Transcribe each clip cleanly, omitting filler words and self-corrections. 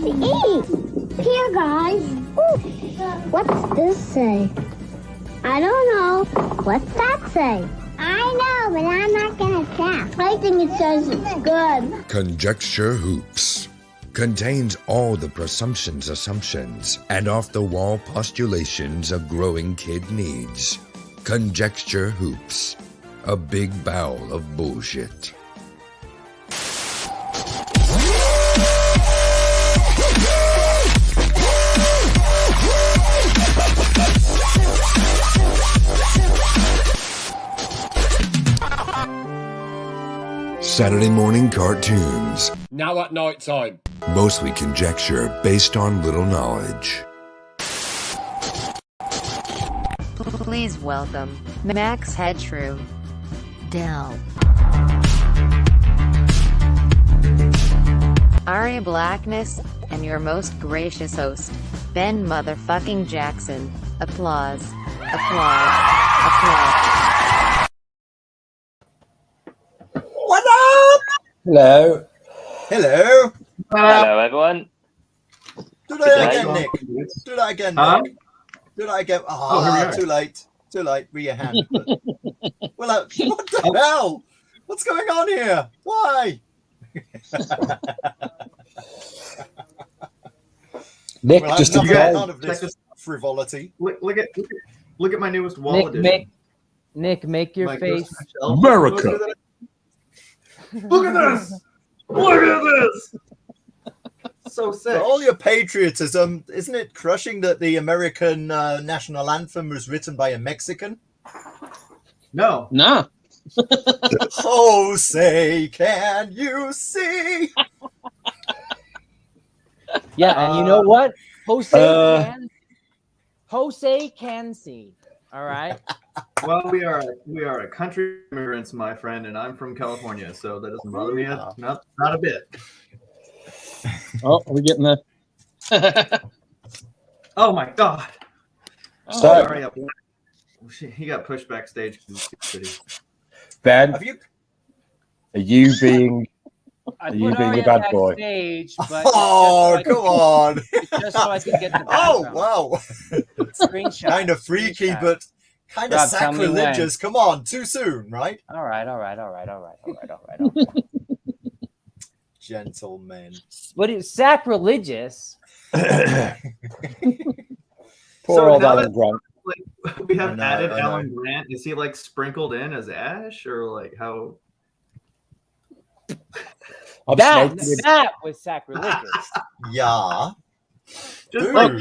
eat. Here, guys. Ooh. What's this say? I don't know. What's that say? I know, but I'm not going to tell. I think it says it's good. Conjecture Hoops contains all the presumptions, assumptions, and off-the-wall postulations a growing kid needs. Conjecture Hoops, a big bowl of bullshit. Saturday morning cartoons. Now at night time. Mostly conjecture based on little knowledge. Please welcome Max Headshrew, Dell, Aria Blackness, and your most gracious host, Ben Motherfucking Jackson. Applause. Applause. Applause. What up? Hello. Hello. Hello, everyone. Do that again, Nick. Do that again, Nick. Huh? Do that again. Oh, here we are. Too late. Too late. With your hand. Well, what the hell? What's going on here? Why? Nick, Well, just I'm to not go. out of this frivolity. Look at my newest wall edition. Nick, make your My face. Ghost America. Look at this! Look at this! So sick. For all your patriotism, isn't it crushing that the American national anthem was written by a Mexican? No. Nah. Oh, say, can you see? Yeah, and you know what? Jose can see. All right. Well, we are a country immigrants, my friend, and I'm from California, so that doesn't bother me not a bit. Oh, we're getting there. Oh my god! So, Sorry, he got pushed backstage. Ben, Have you? are you being I you put being Aria a bad boy? backstage, but Oh, come on! just so I can get the Oh, background. wow! Screenshot. Kind of freaky, Screenshot. but kind of Rob, tell me sacrilegious. Come on, too soon, right? All right. Gentlemen. What is sacrilegious? Poor So old now Alan that- Grant. Like we have I know, added I know. Alan Grant. Is he like sprinkled in as Ash, or like how? I'm That smoking. was sacrilegious. Yeah. Just Dude. like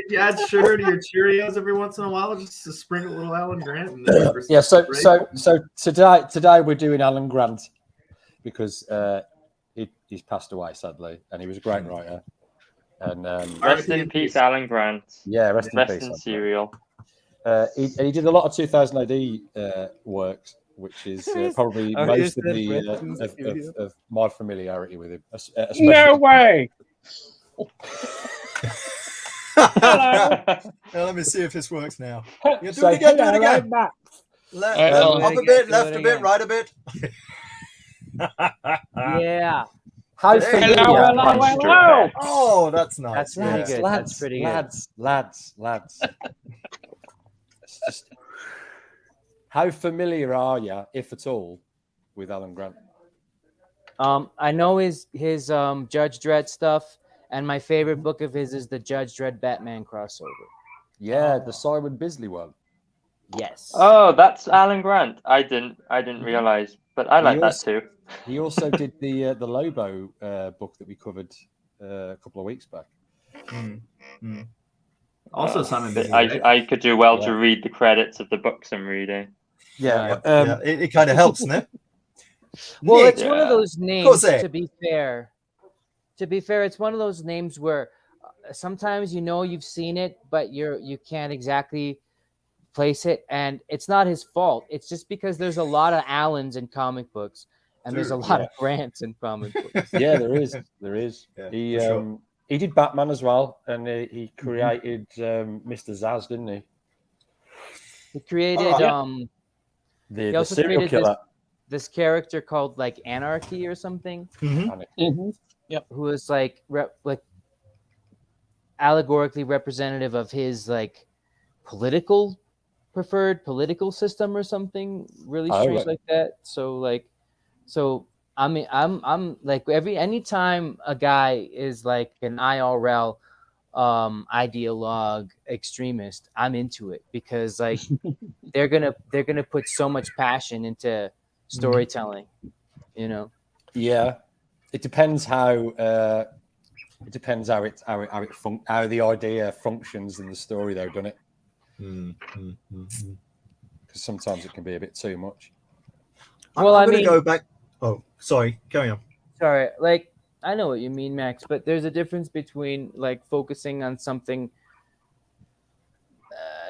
you add sugar to your Cheerios every once in a while, just to sprinkle a little Alan Grant. And then Yeah, so today we're doing Alan Grant because he's passed away sadly, and he was a great writer. And Rest in peace, Alan Grant. yeah, rest in Rest peace. in cereal. He did a lot of 2000 AD works, which is probably most of my familiarity with him. Especially No way. Now, let me see if this works now. Yeah, do So, it again, do it Hello, again. I'm back. Up a bit, left a bit, again. right a bit. Yeah, how Hey, familiar? Hello. Oh, that's nice. that's pretty yeah. good. Lads, That's pretty good. lads. It's just, how familiar are you, if at all, with Alan Grant? I know his Judge Dredd stuff, and my favorite book of his is the Judge Dredd Batman crossover. Yeah, the Simon Bisley one. Yes. Oh, that's Alan Grant. I didn't realize, but I like that too. He also did the Lobo book that we covered a couple of weeks back. Also, Simon Bisley. I could do well Yeah. to read the credits of the books I'm reading. Yeah, Yeah, it kind of helps, doesn't it? Well, Nick, it's one of Yeah. those names. Jose. To be fair, it's one of those names where sometimes you've seen it, but you can't exactly place it, and it's not his fault. It's just because there's a lot of Allens in comic books, and there's a lot of Grants in comic books. yeah, there is. Yeah, He for sure. he did Batman as well, and he created Mr. Zaz, didn't he? He created The also serial created killer. this character called like Anarchy or something, Mhm. who was like allegorically representative of his like preferred political system or something really strange like that. So I mean, I'm like anytime a guy is like an IRL ideologue extremist, I'm into it because like they're gonna put so much passion into storytelling, you know. Yeah, it depends how how the idea functions in the story, though, doesn't it? Because sometimes it can be a bit too much. Well, I'm going to go back. Oh, sorry. Carry on. Sorry, like I know what you mean, Max, but there's a difference between like focusing on something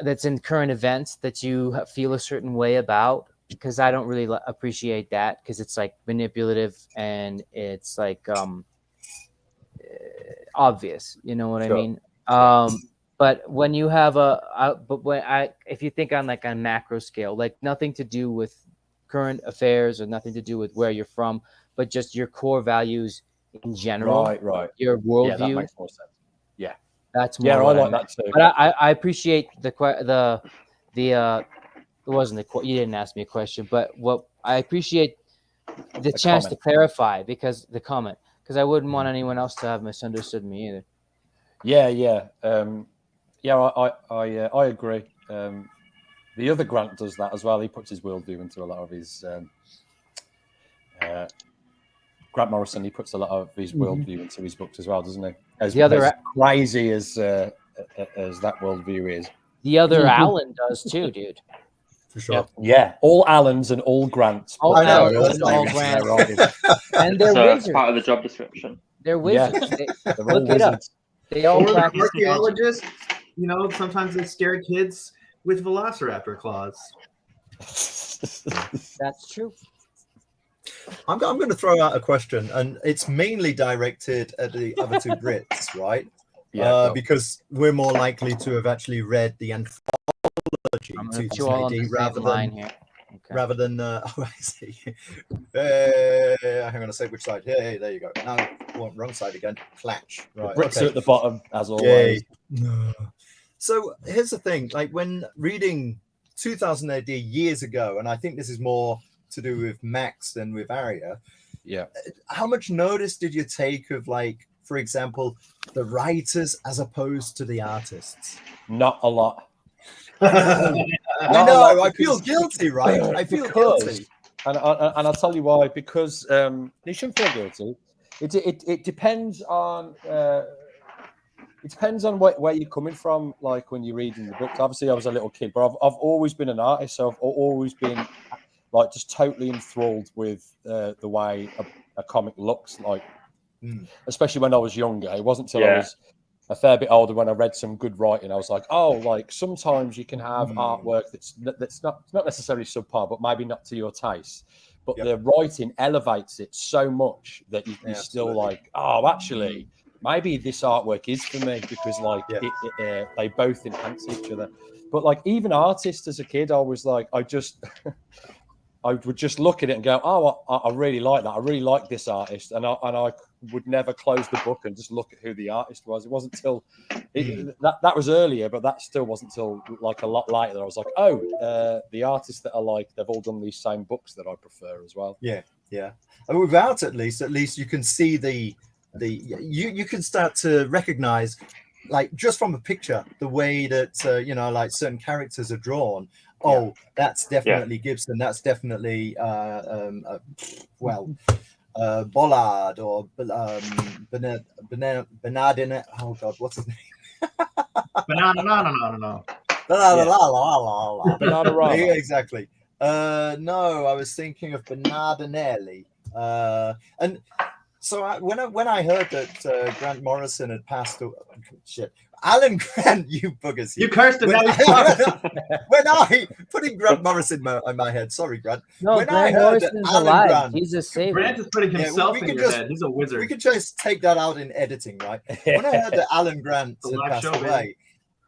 that's in current events that you feel a certain way about, because I don't really appreciate that because it's like manipulative and it's like obvious, you know what I mean? But when you have if you think on like a macro scale, like nothing to do with current affairs or nothing to do with where you're from, but just your core values in general, right, your worldview. Yeah, that makes more sense. Yeah, that's more. I like that too. But I appreciate the it wasn't a question. You didn't ask me a question, but what I appreciate the chance to clarify because I wouldn't want anyone else to have misunderstood me either. Yeah. I agree. The other Grant does that as well. He puts his worldview into a lot of his. Grant Morrison, he puts a lot of his worldview into his books as well, doesn't he? As crazy as that worldview is. The other Alan does too, dude. For sure. Yeah. All Allens and all Grants. All Allens and all Grants. And they're wizards. Part of the job description. They're wizards. Yeah. Look it up. They all practice archaeologists. You know, sometimes they scare kids with velociraptor claws. That's true. I'm going to throw out a question, and it's mainly directed at the other two Brits, right? Yeah. Because we're more likely to have actually read the anthology rather than oh, I see. Hang on a sec, which side? Hey, there you go. Now, wrong side again. Clatch. Right. Brits are at the bottom, as always. No. So here's the thing: like when reading 2000 AD years ago, and I think this is more to do with Max than with Aria. Yeah. How much notice did you take of, like, for example, the writers as opposed to the artists? Not a lot. I know. I feel guilty, right? I feel guilty. And I'll tell you why. Because you shouldn't feel guilty. It depends on. It depends on where you're coming from. Like when you're reading the books. Obviously, I was a little kid, but I've always been an artist, so I've always been like just totally enthralled with the way a comic looks like, especially when I was younger. It wasn't until I was a fair bit older when I read some good writing. I was like, oh, like sometimes you can have artwork that's not necessarily subpar, but maybe not to your taste. But the writing elevates it so much that you're still like, oh, actually, maybe this artwork is for me because like they both enhance each other. But like even artists as a kid, I was like, I would just look at it and go, oh, I really like that. I really like this artist. And I would never close the book and just look at who the artist was. It wasn't till that was earlier, but that still wasn't till like a lot later that I was like, oh, the artists that I like, they've all done these same books that I prefer as well. Yeah. And without at least you can see you can start to recognize, like just from a picture, the way that like certain characters are drawn. Oh, that's definitely Gibson. That's definitely Bollard or Bernardin. Oh God, what's his name? Banana. Yeah, exactly. No, I was thinking of Bernardinelli. And so when I heard that Grant Morrison had passed away, Alan Grant, you buggers. You cursed him. When I putting Grant Morrison in my head, sorry, Grant. No, when Grant Morrison's alive. Grant, he's a savior. Grant is putting himself in your head. He's a wizard. We could just take that out in editing, right? When I heard that Alan Grant had passed away,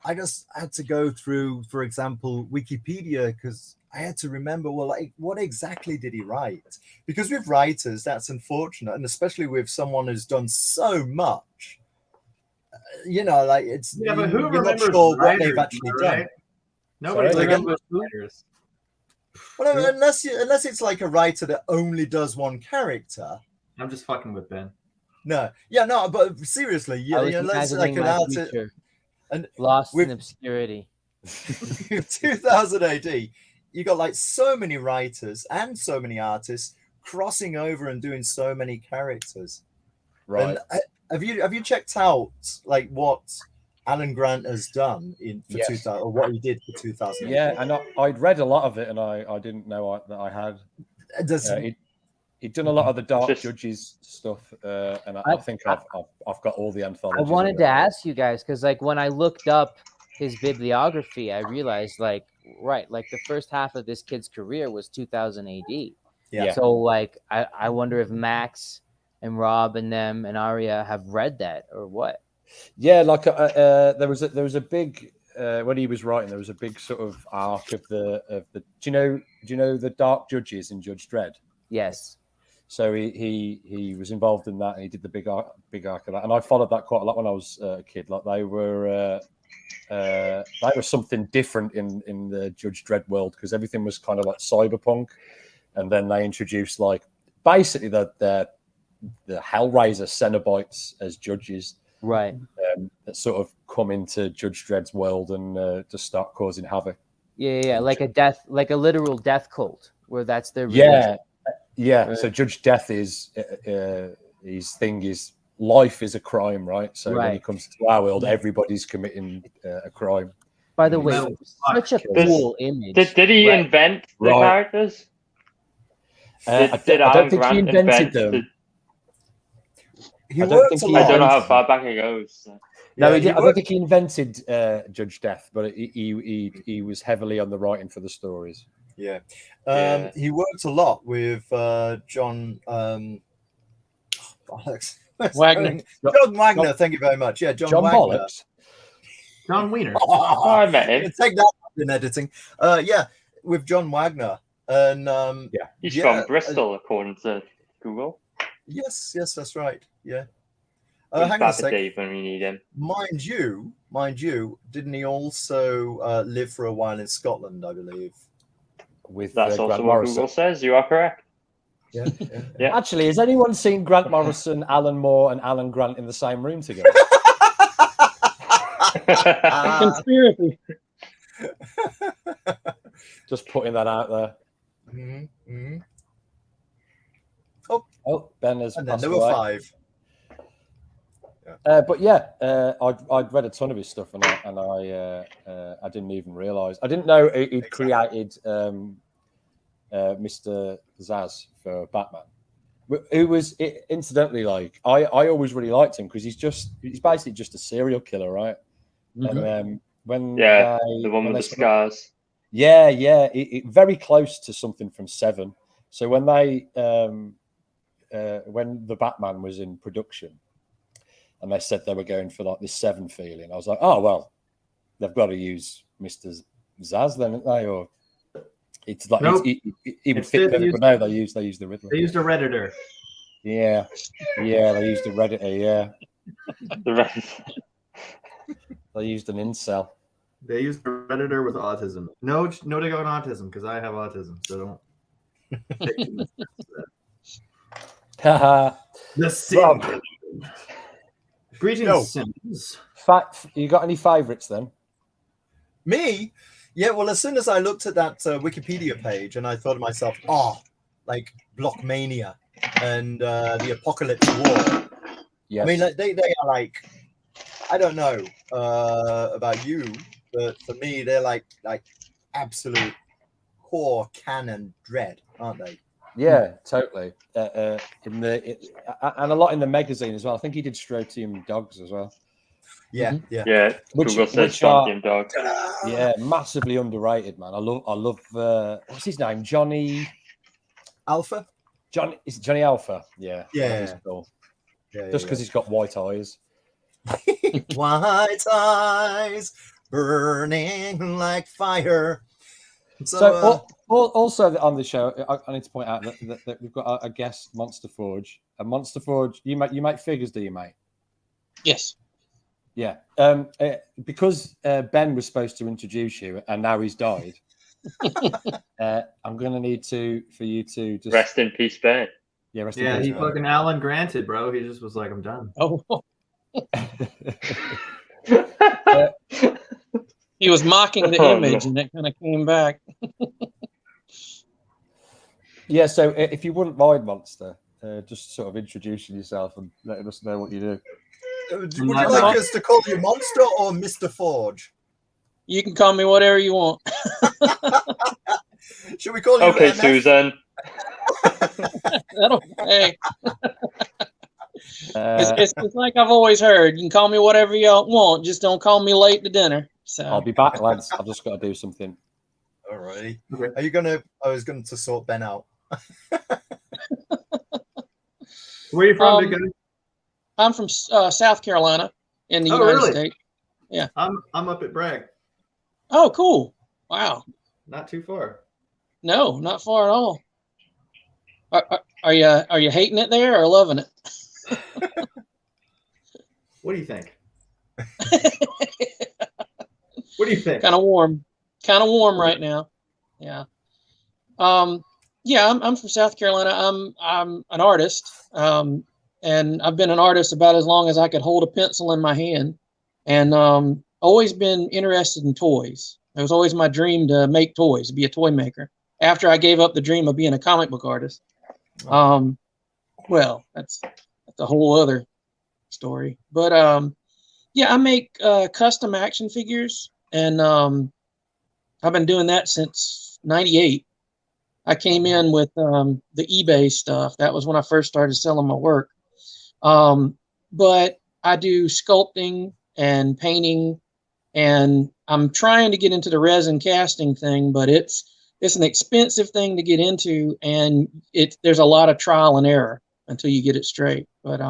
I just had to go through, for example, Wikipedia, because I had to remember, well, like, what exactly did he write? Because with writers, that's unfortunate, and especially with someone who's done so much. you know, like it's Yeah, but who you're not remembers sure what writers, they've actually right? done. Nobody Sorry? remembers writers. Well, unless it's like a writer that only does one character. I'm just fucking with Ben. No, yeah, no, but seriously, I was unless like imagining an my artist, future, and lost with in obscurity. 2000 AD, you got like so many writers and so many artists crossing over and doing so many characters. Right. And have you checked out like what Alan Grant has done for Yes. 2000, or what he did for 2000? Yeah, and I'd read a lot of it, and I didn't know that I had. He'd done a lot of the Dark Judges stuff, and I think I've got all the I anthologies. wanted to ask you guys because, like, when I looked up his bibliography, I realized, like, like the first half of this kid's career was 2000 AD. Yeah. So, like, I wonder if Max and Rob and them and Aria have read that or what. Yeah, like there was a big when he was writing, there was a big sort of arc of the. Do you know the Dark Judges in Judge Dredd? Yes. So he was involved in that, and he did the big arc of that. And I followed that quite a lot when I was a kid. Like they were something different in the Judge Dredd world, because everything was kind of like cyberpunk, and then they introduced like basically the Hellraiser Cenobites as judges, right? That sort of come into Judge Dredd's world and just start causing havoc. Yeah, like a literal death cult, where that's their religion. Yeah. Right. So Judge Death is his thing is life is a crime, right? So when it comes to our world, everybody's committing a crime. By the way, such a cool image. Did he invent the characters? I don't think he invented them. I don't know how far back it goes. So. No, I don't think he invented Judge Death, but he was heavily on the writing for the stories. Yeah. He worked a lot with John Wagner. John Wagner, thank you very much. Yeah, John Wagner. Bollocks. John Wiener. Oh, I met him. Take that in editing. Yeah, with John Wagner. And he's from Bristol, according to Google. Yes, that's right. Yeah. Hang on a sec. Dave when we need him. Mind you, didn't he also live for a while in Scotland, I believe? That's also what Google says. You are correct. Yeah. Actually, has anyone seen Grant Morrison, Alan Moore, and Alan Grant in the same room together? Conspiracy. Just putting that out there. Mm-hmm. Oh, Ben has. And then there were 5. But yeah, I'd read a ton of his stuff, and I didn't even realize. I didn't know he'd created Mr. Zsasz for Batman. Who was incidentally, like, I always really liked him because he's basically just a serial killer, right? Mm-hmm. And when the one with the scars. Yeah, very close to something from Seven. So when when the Batman was in production, and they said they were going for like this Seven feeling, I was like, oh well, they've got to use Mr. Zsasz then, haven't they? Or it's like he would fit better, but no, they used the Riddler. They used a Redditor. Yeah, they used a Redditor. Yeah, the Redditor. They used an incel. They used a Redditor with autism. No, they got autism because I have autism, so don't. The Sim. Greetings, Sims. You got any favourites then? Me? Yeah, well, as soon as I looked at that Wikipedia page, and I thought to myself, like Blockmania and the Apocalypse War. Yes. I mean, like, they are like, I don't know about you, but for me, they're like absolute core canon dread, aren't they? Yeah, totally. And a lot in the magazine as well. I think he did Strontium Dogs as well. Yeah. Google says Strontium Dogs. Yeah, massively underrated, man. I love. What's his name? Johnny Alpha. Is it Johnny Alpha? Yeah. Yeah. Cool. Just because he's got white eyes. White eyes burning like fire. So also on the show, I need to point out that we've got a guest, Monster Forge. And Monster Forge, you make figures, do you, mate? Yes. Yeah. Because Ben was supposed to introduce you, and now he's died. I'm gonna need for you to just Rest in peace, Ben. Yeah, rest in Yeah, peace, he Ben. fucking Alan granted, bro. He just was like, I'm done. Oh, he was mocking the Oh, image, no. and it kind of came back. Yeah. So if you wouldn't mind, Monster, just sort of introducing yourself and letting us know what you do. Would you like us to call you Monster or Mr. Forge? You can call me whatever you want. Should we call you Okay, MF? Susan. Hey. It's like I've always heard. You can call me whatever you want. Just don't call me late to dinner. So I'll be back, lads. I've just got to do something. All right. Okay. Are you gonna? I was going to sort Ben out. Where are you from, big guy? I'm from South Carolina in the United really? States. Yeah. I'm up at Bragg. Oh, cool. Wow. Not too far. No, not far at all. Are you hating it there or loving it? What do you think? What do you think? Kind of warm right now. Yeah. Yeah, I'm from South Carolina. I'm an artist. And I've been an artist about as long as I could hold a pencil in my hand, and always been interested in toys. It was always my dream to make toys, to be a toy maker. After I gave up the dream of being a comic book artist, well, that's a whole other story. But yeah, I make custom action figures, and I've been doing that since '98. I came in with the eBay stuff. That was when I first started selling my work. But I do sculpting and painting, and I'm trying to get into the resin casting thing, but it's an expensive thing to get into, and there's a lot of trial and error until you get it straight. But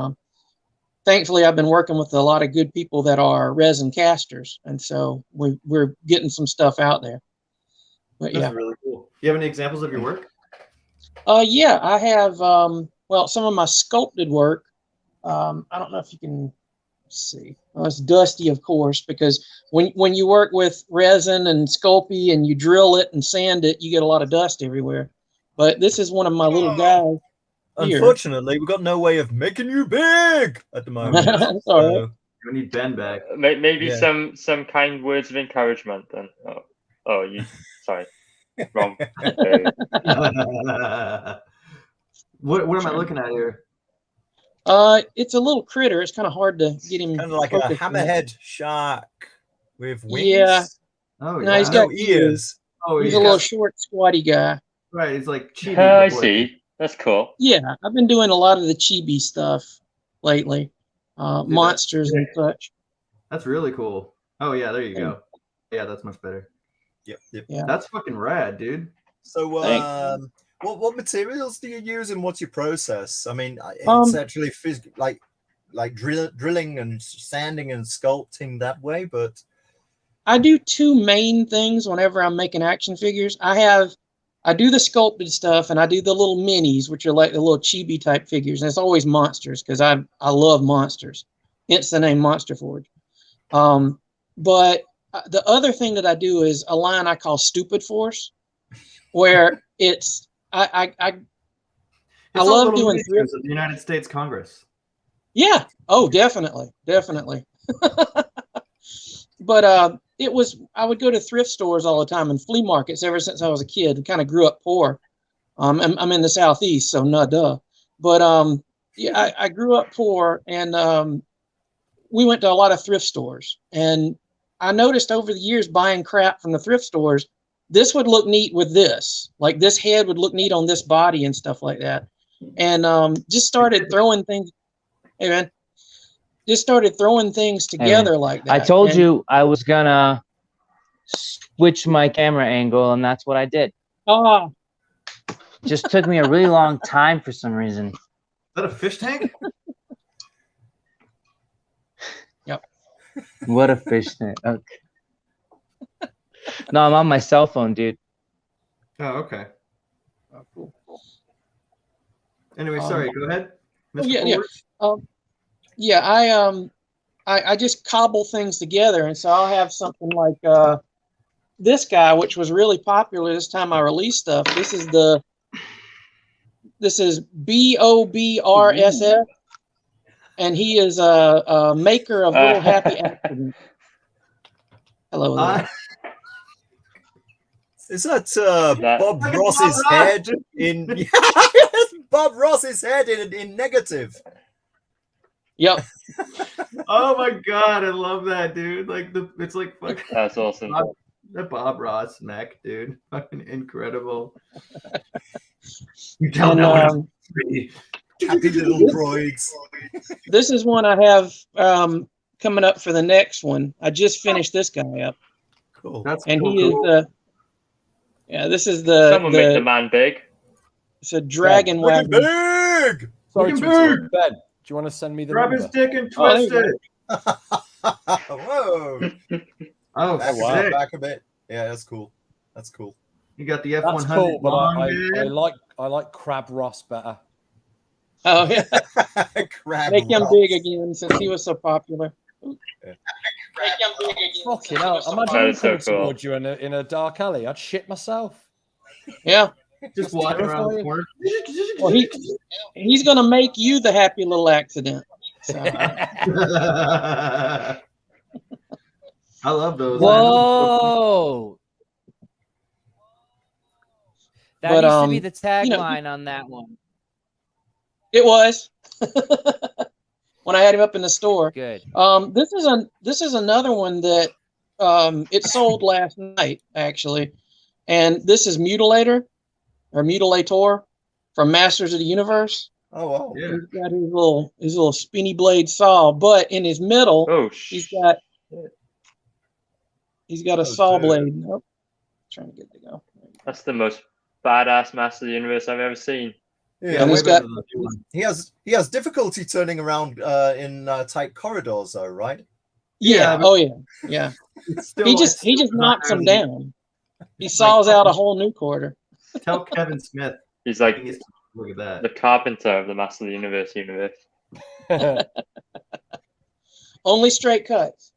thankfully, I've been working with a lot of good people that are resin casters, and so we're getting some stuff out there. But That's yeah, really cool. You have any examples of your work? yeah, I have. Well, some of my sculpted work. I don't know if you can see. Well, it's dusty, of course, because when you work with resin and Sculpey and you drill it and sand it, you get a lot of dust everywhere. But this is one of my little guys here. Unfortunately, we've got no way of making you big at the moment. Sorry. We need Ben back. Maybe Yeah. some kind words of encouragement then. Oh, you sorry. Wrong. Okay. What am I looking at here? It's a little critter. It's kind of hard to get him. Kind of like a focused on it. hammerhead shark with wings. Yeah. Oh, No, yeah. he's got ears. Oh, He's yeah. a little short, squatty guy. Right, he's like chibi. I before. see. That's cool. Yeah, I've been doing a lot of the chibi stuff lately, monsters and such. That's really cool. Oh yeah, there you go. Yeah, that's much better. Yep. Yeah. That's fucking rad, dude. So, Thanks. what materials do you use and what's your process? I mean, it's actually like drilling and sanding and sculpting that way, but I do two main things whenever I'm making action figures. I do the sculpted stuff, and I do the little minis, which are like the little chibi type figures. And it's always monsters because I love monsters. Hence the name Monster Forge. But the other thing that I do is a line I call Stupid Force, where it's I It's love doing thrift of the United States Congress. Yeah. Oh, definitely. But I would go to thrift stores all the time and flea markets ever since I was a kid. Kind of grew up poor. I'm in the Southeast, so no duh. But yeah, I grew up poor, and we went to a lot of thrift stores. And I noticed over the years buying crap from the thrift stores, this would look neat with this. Like this head would look neat on this body and stuff like that. And just started throwing things. Hey, man. Just started throwing things together like that. I told you I was gonna switch my camera angle, and that's what I did. Oh, Just took me a really long time for some reason. Is that a fish tank? Yep. What a fish tank. Okay. No, I'm on my cell phone, dude. Oh, okay. Oh, cool. Anyway, sorry. Go ahead. Mr. Yeah. Forward. Yeah, I just cobble things together, and so I'll have something like this guy, which was really popular this time I released stuff. This is BOBRSF, and he is a maker of little happy accidents. Hello there. Is that Bob Ross's head in Bob Ross's head in negative? Yep. Oh my god, I love that, dude. Like it's like fucking That's awesome. that Bob Ross neck, dude. Fucking incredible. And, Happy little droids. this is one I have coming up for the next one. I just finished this guy up. Cool. That's And cool, he is cool. this is the Someone make the man big. it's a dragon wagon. Big. Sorry, Look to at interrupt. Bird. Ben, do you want to send me the Grab number? his dick and Oh, there twist you it. Whoa. Oh, Back, wow. a bit, back a bit. Yeah, that's cool. That's cool. You got the That's F100 cool, but long I head. like Crab Ross better. Oh yeah. Crab Make him Ross. big again since he was so popular. Yeah. Make him big again. Fucking since he hell! was so Imagine That him is so coming cool. towards you in a dark alley. I'd shit myself. Yeah. Just walking around the corner. Well, he's gonna make you the happy little accident. So. I love those. Whoa. That But, needs to be the you know- tagline on that one. It was when I had him up in the store. Good. This is another one that it sold last night actually, and this is Mutilator or Mutilator from Masters of the Universe. Oh wow. Yeah. He's got his little spinny blade saw, but in his middle Oh, he's got a saw dude. blade. Nope. Trying to get it to go. that's the most badass Master of the Universe I've ever seen. Yeah, And way it's got- better than the new one. he has difficulty turning around in tight corridors, though, right? Yeah. Yeah, but- Oh yeah. Yeah. It's still, He it's just still not knocks him really- down. He saws out a whole new quarter. Tell Kevin Smith. He's like He needs to look at that. the carpenter of the Master of the Universe universe. Only straight cuts.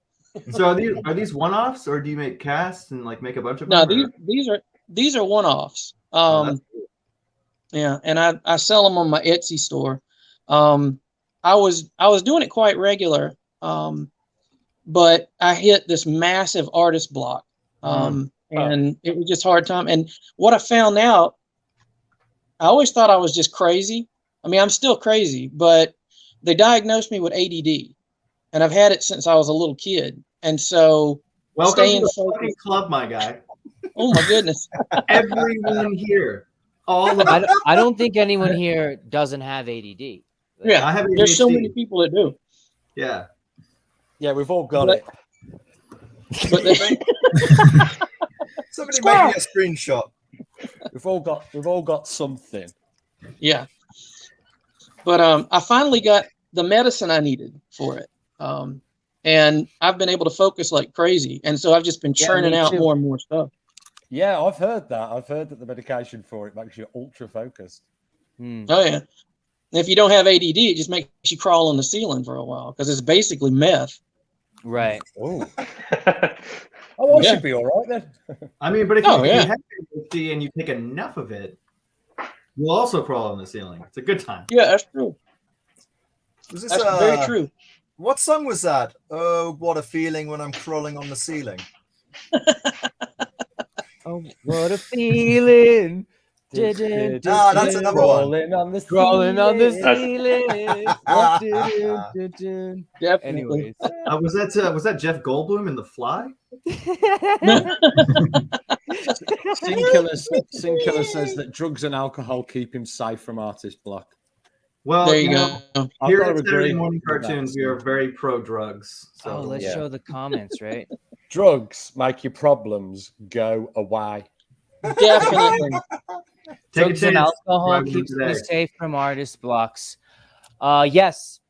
So are these one-offs, or do you make casts and like make a bunch of No, them? these are one-offs. that's Yeah, and I sell them on my Etsy store. I was doing it quite regular, but I hit this massive artist block, and it was just hard time. And what I found out, I always thought I was just crazy. I mean, I'm still crazy, but they diagnosed me with ADD, and I've had it since I was a little kid. And so, Welcome staying to the focused- fucking club, my guy. oh my goodness, Everyone here, all of I don't think anyone here doesn't have ADD. yeah, I have there's so ADHD. many people that do. Yeah. Yeah, we've all got But- it. But the, Somebody Squirrel. make me a screenshot. We've all got something. yeah, but I finally got the medicine I needed for it, and I've been able to focus like crazy, and so I've just been Yeah, churning me out too. more and more stuff. Yeah, I've heard that. I've heard that the medication for it makes you ultra focused. Hmm. Oh yeah, and if you don't have ADD, it just makes you crawl on the ceiling for a while because it's basically meth. Right. Oh, oh, I Yeah. should be all right then. I mean, but if Oh, you yeah. have ADHD and you take enough of it, you'll also crawl on the ceiling. It's a good time. Yeah, that's true. Was this That's very true. What song was that? Oh, what a feeling when I'm crawling on the ceiling. Oh, what a feeling. Ah, that's another one. Crawling on the Crawling on the ceiling. ceiling. Definitely. Anyways. Was that Jeff Goldblum in The Fly? Sin Killer says that drugs and alcohol keep him safe from artist block. Well, There you know, go. I've here got at to Saturday agree Morning with that. Cartoons, we are very pro drugs. So Oh, let's yeah. show the comments, right? Drugs make your problems go away. Definitely. take a Drugs and chance. alcohol Drug keeps today. me safe from artist blocks. Yes,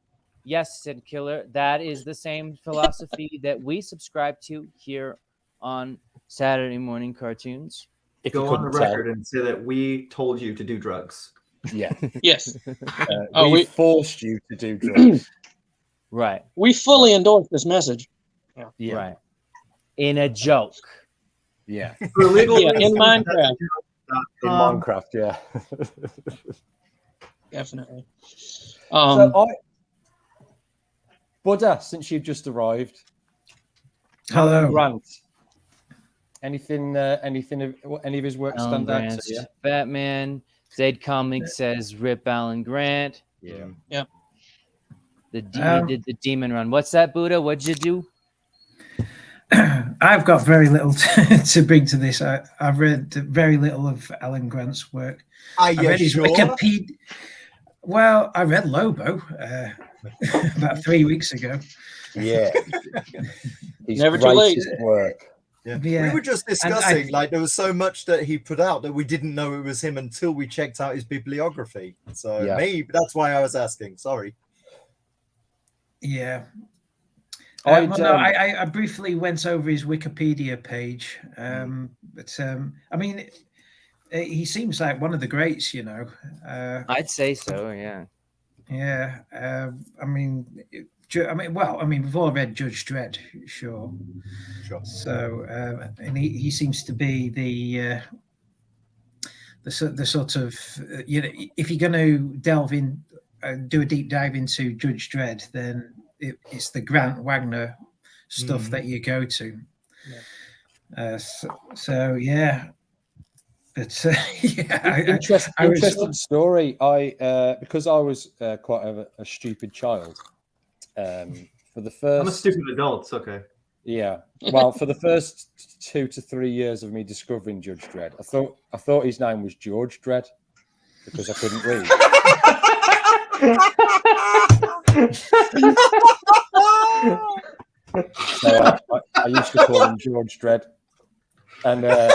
Sid Killer. That is the same philosophy that we subscribe to here on Saturday Morning Cartoons. If you Go on the couldn't tell. record and say that we told you to do drugs. Yeah. Yes. We Oh, we- forced you to do drugs. Right. We fully endorse this message. Yeah. Right. In a joke. Yeah. For legal Yeah, in reasons, Minecraft. In Minecraft, yeah. Definitely. Buddha, since you've just arrived. Hello. Alan Grant. Anything any of his work Alan stand out Grant's to you? Batman. Zed Comics says Rip Alan Grant. Yeah. Yep. He did the Demon Run. What's that, Buddha? What'd you do? I've got very little to bring to this. I've read very little of Alan Grant's work. Are you sure? Wikipedia. Well, I read Lobo about 3 weeks ago. Yeah. He's Never too late. Work. Yeah. Yeah. We were just discussing like there was so much that he put out that we didn't know it was him until we checked out his bibliography. So maybe that's why I was asking. Sorry. Yeah. I briefly went over his Wikipedia page, but I mean, he seems like one of the greats, you know. I'd say so, yeah. Yeah. I mean, we've all read Judge Dredd, sure. So, and he seems to be the sort of, you know, if you're going to delve in, do a deep dive into Judge Dredd, then it's the Grant Wagner stuff that you go to. Yeah. So yeah. But interesting story. Because I was quite a stupid child. For the first, I'm a stupid adult. It's okay. Yeah. Well, for the first 2 to 3 years of me discovering Judge Dredd, I thought his name was George Dredd because I couldn't read. So I used to call him George Dredd, and it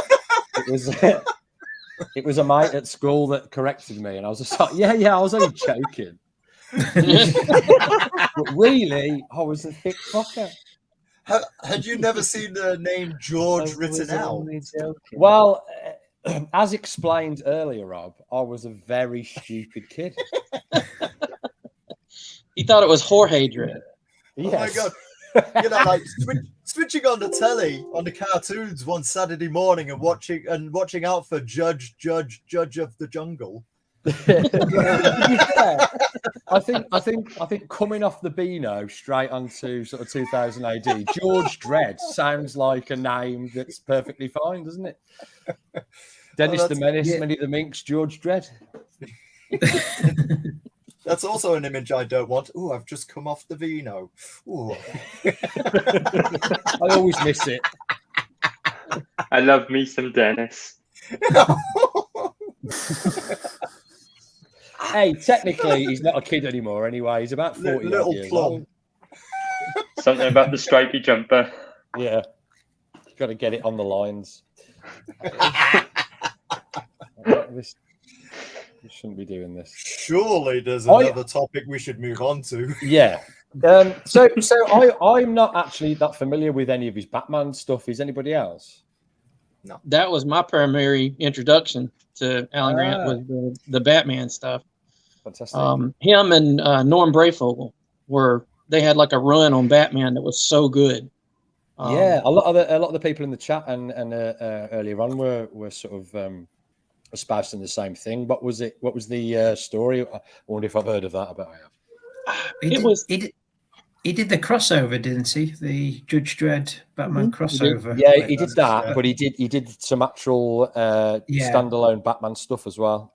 was a mate at school that corrected me, and I was just like, yeah, I was only joking. But really, I was a thick fucker. Had you never seen the name George written out? Well, as explained earlier, Rob, I was a very stupid kid. He thought it was Jorge Dredd. Yes. Oh my god! You know, like switching on the telly on the cartoons one Saturday morning and watching out for Judge of the Jungle. Yeah. I think coming off the Beano straight onto sort of 2000 AD, George Dredd sounds like a name that's perfectly fine, doesn't it? Dennis the Menace, Minnie the Minx, George Dredd. That's also an image I don't want. Oh, I've just come off the Vino. I always miss it. I love me some Dennis. Hey, technically, he's not a kid anymore anyway. He's about 40 years old. Something about the stripy jumper. Yeah. You've got to get it on the lines. We shouldn't be doing this. Surely there's another topic we should move on to. Yeah. So I'm not actually that familiar with any of his Batman stuff. Is anybody else? No. That was my primary introduction to Alan Grant, was the Batman stuff. Fantastic. Him and Norm Brayfogle they had like a run on Batman that was so good. Yeah, a lot of the people in the chat and earlier on were sort of espousing the same thing. What was the story? I wonder if I've heard of that. I bet I have. He did the crossover, didn't he? The Judge Dredd Batman crossover. Yeah, he did that, but he did some actual standalone Batman stuff as well.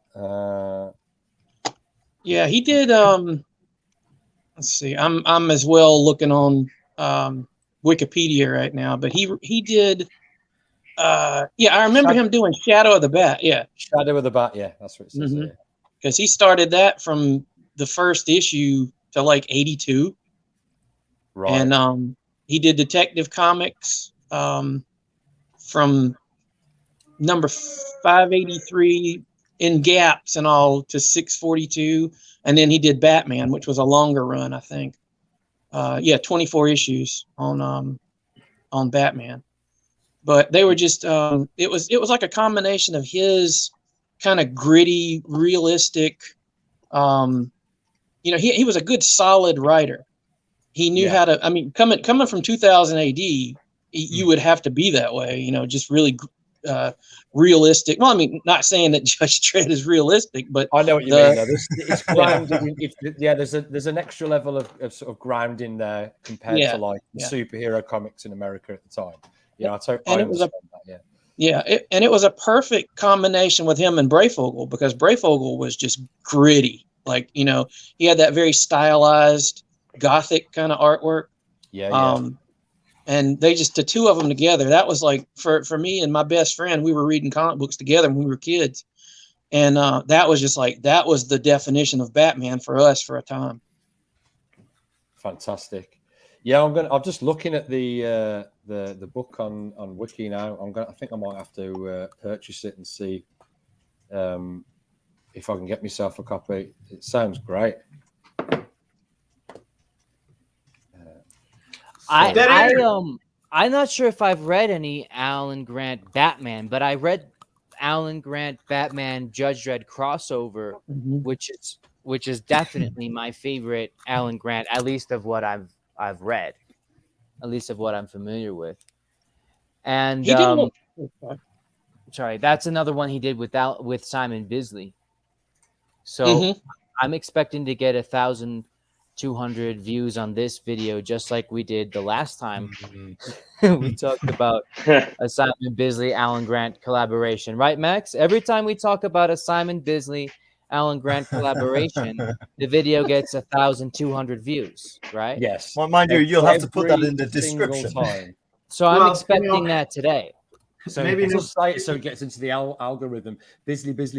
Yeah, he did. Let's see. I'm as well looking on Wikipedia right now, but he did. I remember him doing Shadow of the Bat. Yeah, Shadow of the Bat. Yeah, that's what it says. Because he started that from the first issue to like 82. Right. And he did Detective Comics from number 583 in gaps and all to 642, and then he did Batman, which was a longer run, I think. 24 issues on Batman. But they were just it was like a combination of his kind of gritty, realistic. He was a good, solid writer. he knew how to. I mean, coming from 2000 AD, you would have to be that way. You know, just really realistic. Well, I mean, not saying that Judge Dredd is realistic, but I know what you mean. Though. It's grounded. There's an extra level of sort of grounding there compared to like the superhero comics in America at the time. You know, I understand that. And it was a perfect combination with him and Breyfogle, because Breyfogle was just gritty. Like, you know, he had that very stylized Gothic kind of artwork. And they just, the two of them together, that was like, for me and my best friend, we were reading comic books together when we were kids. And that was just like, that was the definition of Batman for us for a time. Fantastic. Yeah, I'm just looking at the book on Wiki now. I think I might have to purchase it and see if I can get myself a copy. It sounds great. I'm not sure if I've read any Alan Grant Batman, but I read Alan Grant Batman Judge Dredd crossover, which is definitely my favorite Alan Grant, at least of what I've read, at least of what I'm familiar with. And sorry, that's another one he did with Simon Bisley. So I'm expecting to get 1,200 views on this video, just like we did the last time we talked about a Simon Bisley Alan Grant collaboration, right, Max? Every time we talk about a Simon Bisley Alan Grant collaboration, the video gets 1,200 views, right? Yes. Well, mind you, you'll have to put that in the description. So I'm expecting that today. So maybe just say it so it gets into the algorithm. Bisley, Grant,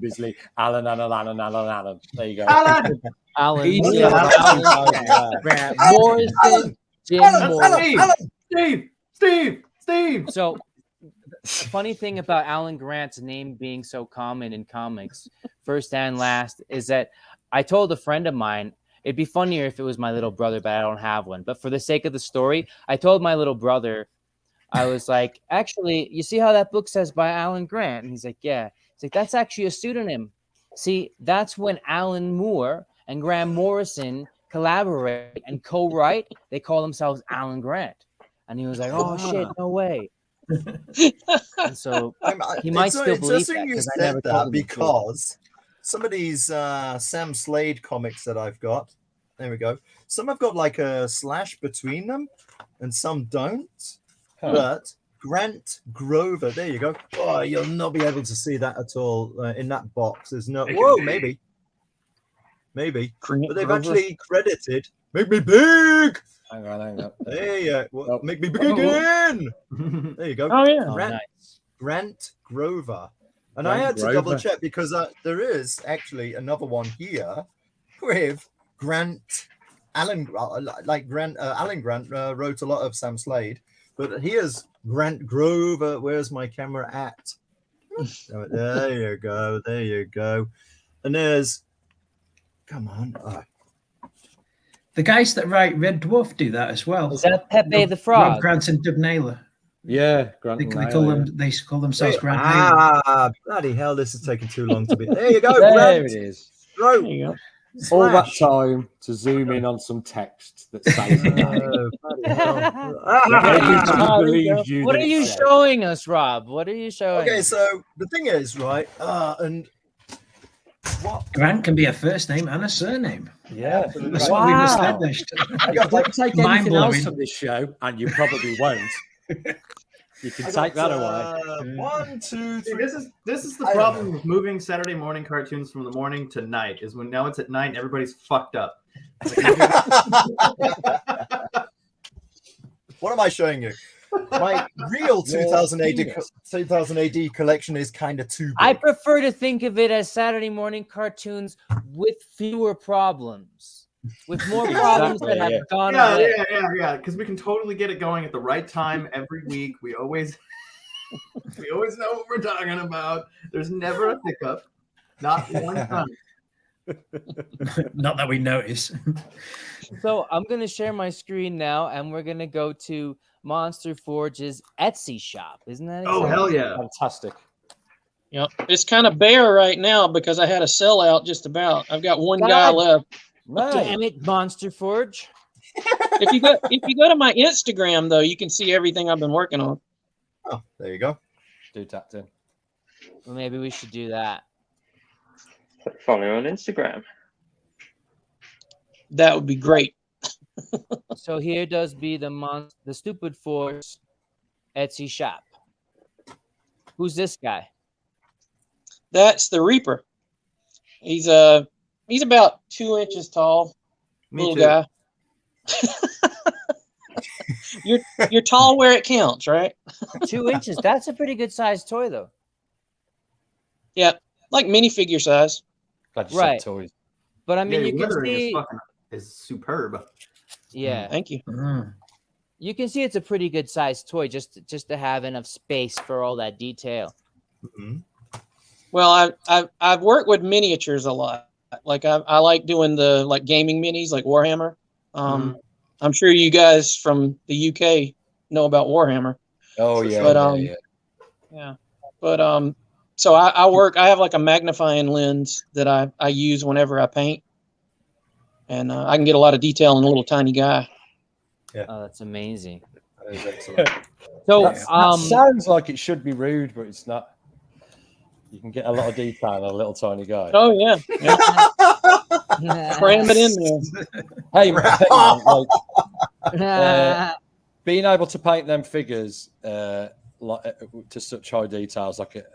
Bisley, Alan. There you go. Alan, Grant, Morrison, Jim Morrison. Steve. So the funny thing about Alan Grant's name being so common in comics, first and last, is that I told a friend of mine, it'd be funnier if it was my little brother, but I don't have one. But for the sake of the story, I told my little brother, I was like, actually, you see how that book says by Alan Grant? And he's like, yeah. He's like, that's actually a pseudonym. See, that's when Alan Moore and Grant Morrison collaborate and co-write. They call themselves Alan Grant. And he was like, oh, shit, no way. And so he might still believe that, you because I said never told that him because some of these Sam Slade comics that I've got, there we go. Some have got like a slash between them, and some don't. But Grant Grover, there you go. Oh, you'll not be able to see that at all in that box. There's no. Whoa, maybe. But they've actually credited. Make me big. Hang on. Hey, make me big again. There you go. Oh yeah. nice. Grant Grover. And I had to double check because there is actually another one here with Alan Grant wrote a lot of Sam Slade, but here's Grant Grover. Where's my camera at? There you go. And there's, come on. The guys that write Red Dwarf do that as well. Is that Pepe the Frog? Rob Grant and Doug Naylor. Yeah, Grant. They call themselves Grant. Naylor. Bloody hell! This is taking too long to be. There you go. There Grant. it is. There you go. All that time to zoom in on some text that says What are you showing us, Rob? What are you showing? Okay, so the thing is, right, and what Grant can be a first name and a surname. Yeah, that's what we've established. Don't take anything else from this show, and you probably won't. You can take that away. 1, 2, 3. This is the problem with moving Saturday morning cartoons from the morning to night. Is when now it's at night, and everybody's fucked up. What am I showing you? My real 2000 AD collection is kind of too big. I prefer to think of it as Saturday morning cartoons with fewer problems. With more problems that have gone away. Yeah. Because we can totally get it going at the right time every week. We always know what we're talking about. There's never a hiccup. Not one time. Not that we notice. So I'm going to share my screen now, and we're going to go to Monster Forge's Etsy shop. Isn't that exciting? Oh, hell yeah. Fantastic. Yep. It's kind of bare right now because I had a sellout just about. I've got one guy God left. Damn it, Monster Forge. If you go to my Instagram though, you can see everything I've been working on. Oh, there you go. Do tapped in. Well, maybe we should do that. Follow you on Instagram. That would be great. So here does be the Stupid Force Etsy shop. Who's this guy? That's the Reaper. He's about 2 inches tall. Me little too. guy. You're tall where it counts, right? 2 inches. That's a pretty good sized toy, though. Yeah, like minifigure size. Glad you Right. said toys. But I mean, Yeah, you can lettering see. is superb. Yeah, Thank you. you can see it's a pretty good sized toy just to have enough space for all that detail. Mhm. Well, I've worked with miniatures a lot. Like I like doing the like gaming minis, like Warhammer. I'm sure you guys from the UK know about Warhammer. Oh yeah, But yeah. But so I have like a magnifying lens that I use whenever I paint, and I can get a lot of detail in a little tiny guy. Oh, that's amazing. That is excellent. So, that sounds like it should be rude, but it's not. You can get a lot of detail in a little tiny guy. Oh yeah, cram it in there. Hey, like, being able to paint them figures to such high details, like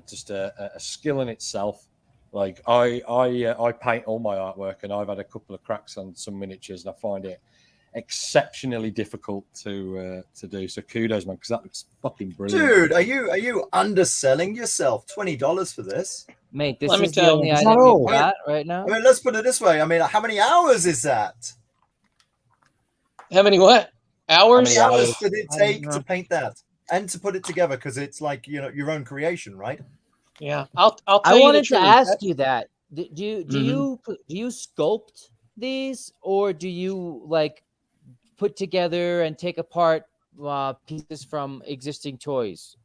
just a skill in itself. Like I paint all my artwork, and I've had a couple of cracks on some miniatures, and I find it exceptionally difficult to do. So kudos, man, because that looks fucking brilliant. Dude, are you underselling yourself? $20 for this? Mate, this Let me is the tell only you. item No. you've got right now. I mean, let's put it this way. I mean, how many hours is that? How many what? Hours? How many hours did it I don't take know. to paint that and to put it together? Because it's like, you know, your own creation, right? Yeah, I'll tell I you wanted the to truth. ask you that. Do you sculpt these, or do you like put together and take apart pieces from existing toys?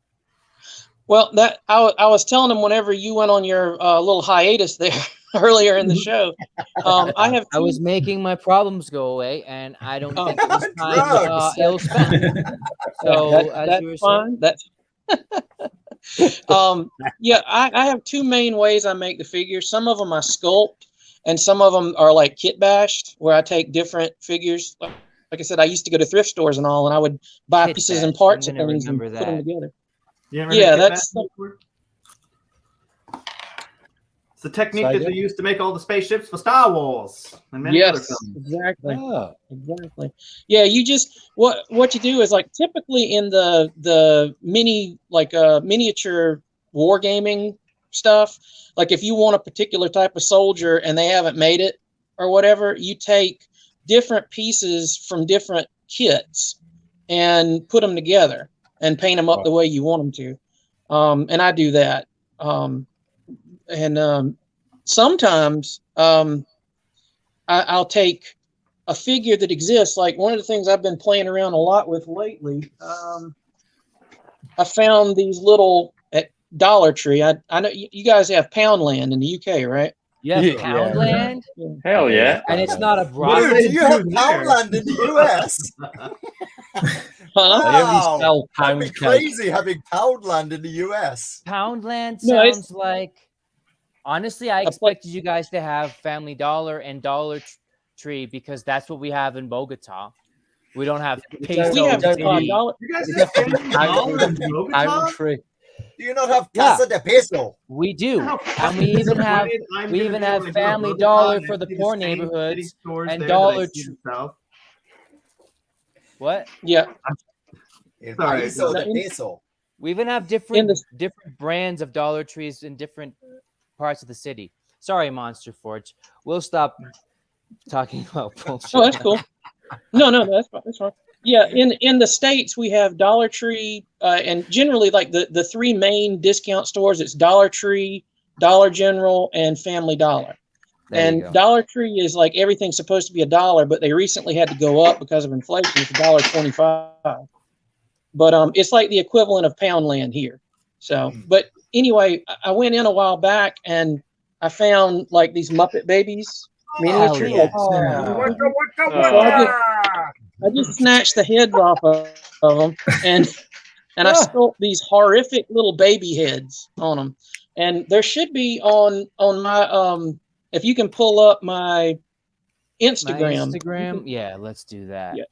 Well, that I was telling him whenever you went on your little hiatus there earlier in the show. I was making my problems go away, and I don't think it was time Drugs. ill spent. So as you were saying, That's yeah, I have two main ways I make the figures. Some of them I sculpt, and some of them are like kit bashed, where I take different figures. Like I said, I used to go to thrift stores and all, and I would buy Kit pieces and bashed. parts I'm of gonna things and remember put them that. together. You ever Yeah, heard of that's kit bashing? It's the technique that they used to make all the spaceships for Star Wars and many other Yes, films. exactly. Ah. Exactly. Yeah, you just what you do is like typically in the miniature wargaming stuff, like if you want a particular type of soldier and they haven't made it or whatever, you take different pieces from different kits and put them together and paint them up the way you want them to. And I do that. Sometimes I'll take a figure that exists. Like one of the things I've been playing around a lot with lately, I found these little at Dollar Tree. I know you guys have Poundland in the UK, right? you have Poundland, Hell yeah. and it's not a Dude, broad. do you have Poundland in the US? Huh? They only Wow. sell That'd be pound cake. crazy having Poundland in the US. Poundland No, it's- sounds like. Honestly, I expected you guys to have Family Dollar and Dollar Tree because that's what we have in Bogota. We don't have peso. We have City. Dollar. You guys You have have to Family Dollar in pound Bogota? tree. Do you not have Yeah. Casa de Peso? We do, How and we even have disappointed I'm we gonna even be have when I go to Family Bogota Dollar and for I the see poor same city neighborhoods stores and there that I Dollar see in Tree. the South. What? Yeah. El Sorry. Peso de Peso. We even have In different the- different brands of Dollar Trees in different parts of the city. Sorry, Monster Forge. We'll stop talking about bullshit. Oh, that's now. cool. No, that's fine. That's fine. Yeah, in the States we have Dollar Tree, and generally like the three main discount stores. It's Dollar Tree, Dollar General, and Family Dollar. There you And go. Dollar Tree is like everything's supposed to be $1, but they recently had to go up because of inflation. It's $1.25. But it's like the equivalent of Poundland here. So, but anyway, I went in a while back and I found like these Muppet babies miniatures. yes. I just snatched the heads off of them and I sculpted these horrific little baby heads on them. And there should be on my if you can pull up my Instagram. Yeah, let's do that. Yeah.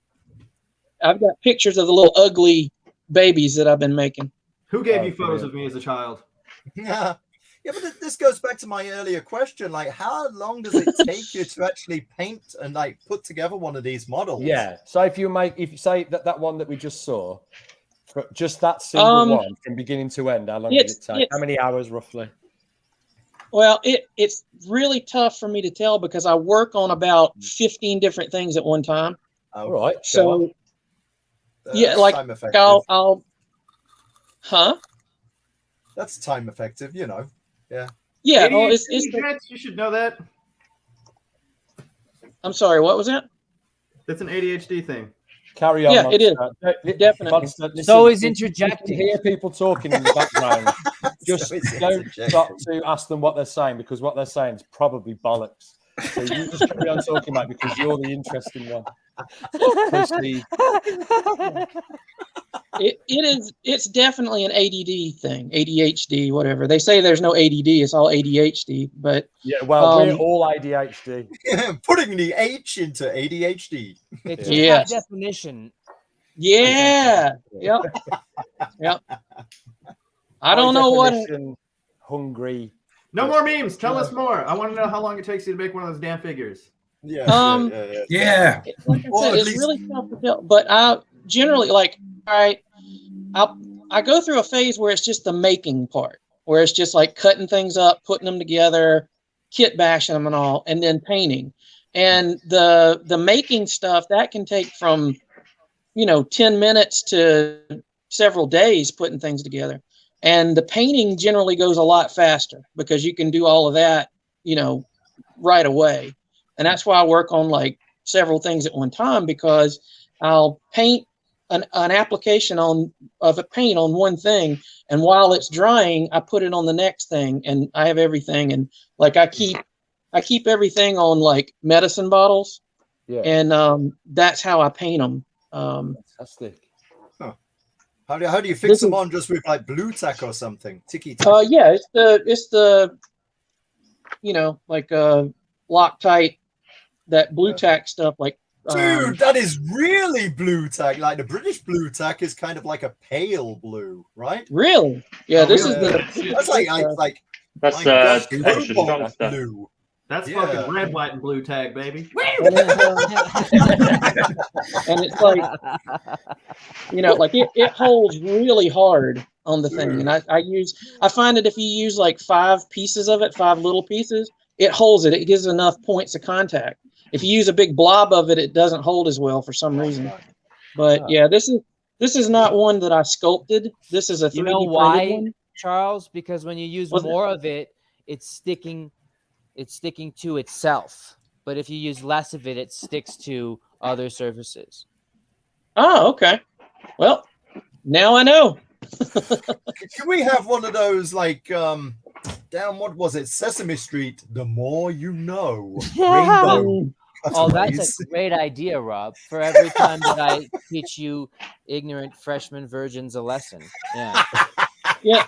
I've got pictures of the little ugly babies that I've been making. Who gave you photos of me as a child? Yeah. Yeah, but this goes back to my earlier question. Like, how long does it take you to actually paint and like put together one of these models? Yeah. So if you say that one that we just saw, just that single one from beginning to end, how long does it take? How many hours roughly? Well, it's really tough for me to tell because I work on about 15 different things at one time. All right. So yeah, like I'll That's time effective, you know. Yeah. Yeah. Well, you should know that. I'm sorry. What was that? That's an ADHD thing. Carry on. Yeah, it is. Definitely. Monster, it's always interjecting. You hear people talking in the background. Just don't stop to ask them what they're saying because what they're saying is probably bollocks. So you just carry on talking about it because you're the interesting one. Proceed. It's definitely an ADD thing, ADHD, whatever. They say there's no ADD, it's all ADHD, but yeah, well, we're all ADHD. Putting the H into ADHD. It's a definition. Yeah. Yep. Yep. I don't know what hungry. No more memes. Tell us more. I want to know how long it takes you to make one of those damn figures. Yeah. Yeah. Like I said, it's really tough to tell, but I generally like, all right, I go through a phase where it's just the making part, where it's just like cutting things up, putting them together, kit bashing them and all, and then painting. And the making stuff that can take from 10 minutes to several days putting things together. And the painting generally goes a lot faster because you can do all of that, right away. And that's why I work on like several things at one time, because I'll paint an application of a paint on one thing, and while it's drying, I put it on the next thing, and I have everything. And like I keep everything on like medicine bottles, and that's how I paint them. Fantastic. How do you fix them on just with like blue tack or something? Ticky tack. Yeah, it's the like Loctite, that blue tack stuff. Like, dude, that is really blue tack. Like the British blue tack is kind of like a pale blue, right? Really? Yeah, this is that's like that's cobalt blue. That's fucking red, white, and blue tag, baby. And it's like, like it holds really hard on the thing. And I find that if you use like 5 pieces of it, 5 little pieces, it holds it. It gives enough points of contact. If you use a big blob of it, it doesn't hold as well for some reason. But yeah, this is not one that I sculpted. This is a 3D printed one. Charles? Because when you use more of it, it's sticking to itself. But if you use less of it, it sticks to other surfaces. Oh, okay. Well, now I know. Can we have one of those like down, what was it, Sesame Street, the more you know? Rainbow. Oh, that's a great idea, Rob. For every time that I teach you ignorant freshman virgins a lesson. Yeah. Yeah,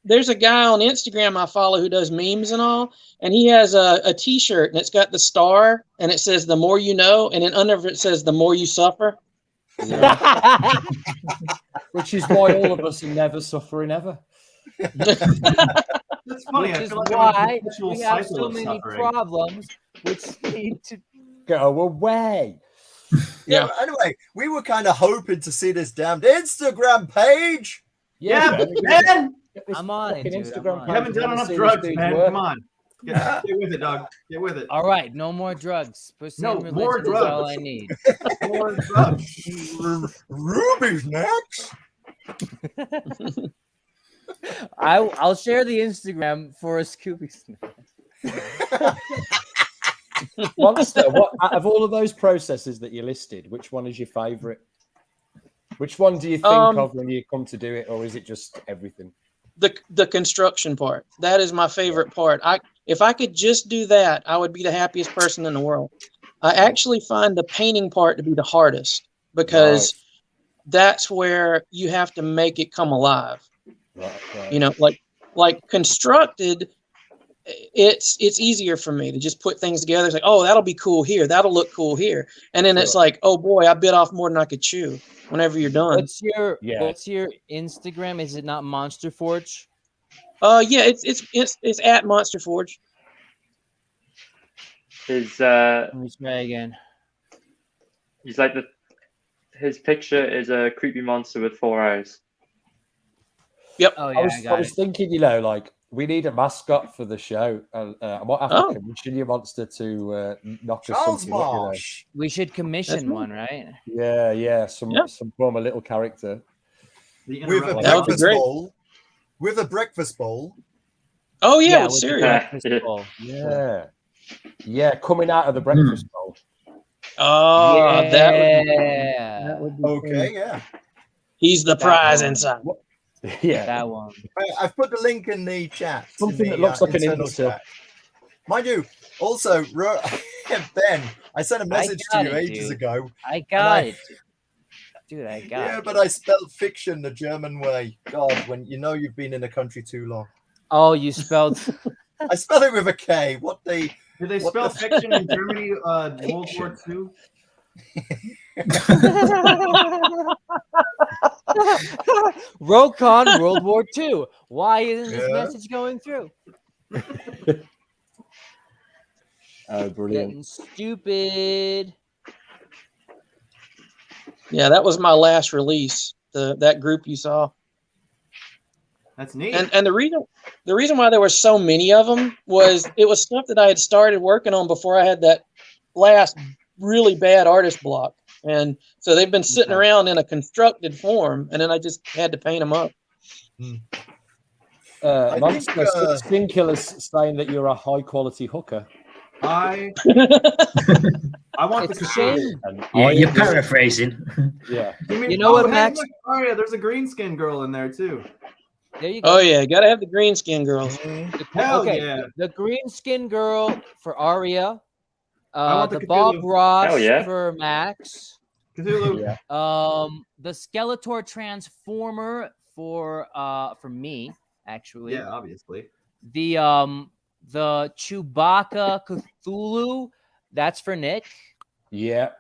there's a guy on Instagram I follow who does memes and all, and he has a T-shirt, and it's got the star, and it says "the more you know," and then under it says "the more you suffer." Yeah. Which is why all of us are never suffering ever. That's funny. Which is why we have so many problems which need to go away. Yeah. Anyway, we were kind of hoping to see this damned Instagram page. Yeah, man. I'm on it, dude. Instagram. You haven't done enough drugs, man. Come on. Get with it, dog. Get with it. All right, no more drugs. No more drugs. All I need. More drugs. Ruby's next. I'll share the Instagram for a Scooby snack. Monster, what out of all of those processes that you listed, which one is your favorite? Which one do you think of when you come to do it, or is it just everything? The construction part. That is my favorite part. If I could just do that, I would be the happiest person in the world. I actually find the painting part to be the hardest because that's where you have to make it come alive. Right. You know, like constructed, it's easier for me to just put things together. It's like, oh, that'll be cool here. That'll look cool here. And then it's like, oh boy, I bit off more than I could chew whenever you're done. What's your Instagram? Is it not Monster Forge? Yeah, it's at Monster Forge. Let me try again. He's like his picture is a creepy monster with 4 eyes. Yep. Oh yeah, I was thinking, like we need a mascot for the show, and I might have to commission your monster to knock us something up. We should commission one, right? Yeah. Some form a little character with a breakfast bowl. With a breakfast bowl. Oh yeah, with cereal. Bowl. Yeah, coming out of the breakfast bowl. Oh, yeah. That would be okay. cool. Yeah. He's the prize inside. Yeah, that one. I've put the link in the chat. Something that looks like an chat. Mind you, also, Ben, I sent a message to you ages ago. I got it. Dude, I got it. Yeah, but I spelled fiction the German way. God, when you know you've been in the country too long. Oh, you spelled... I spelled it with a K. Did they spell fiction in Germany World War II? Rokon World War II. Why isn't this message going through? Oh, brilliant. Getting stupid. Yeah, that was my last release. That group you saw. That's neat. And the reason why there were so many of them was it was stuff that I had started working on before I had that last really bad artist block. And so they've been sitting around in a constructed form, and then I just had to paint them up. Monster Skin Killer's saying that you're a high quality hooker. I want the shame. Yeah, you're paraphrasing. Yeah. You know what, Max? Oh yeah, there's a green skin girl in there too. There you go. Oh yeah, gotta have the green skin girls. Hell okay, yeah. the green skin girl for Aria. the Bob Cthulhu. Ross yeah. for Max. Cthulhu. Yeah. The Skeletor Transformer for me, actually. Yeah, obviously. The Chewbacca Cthulhu, that's for Nick. Yeah.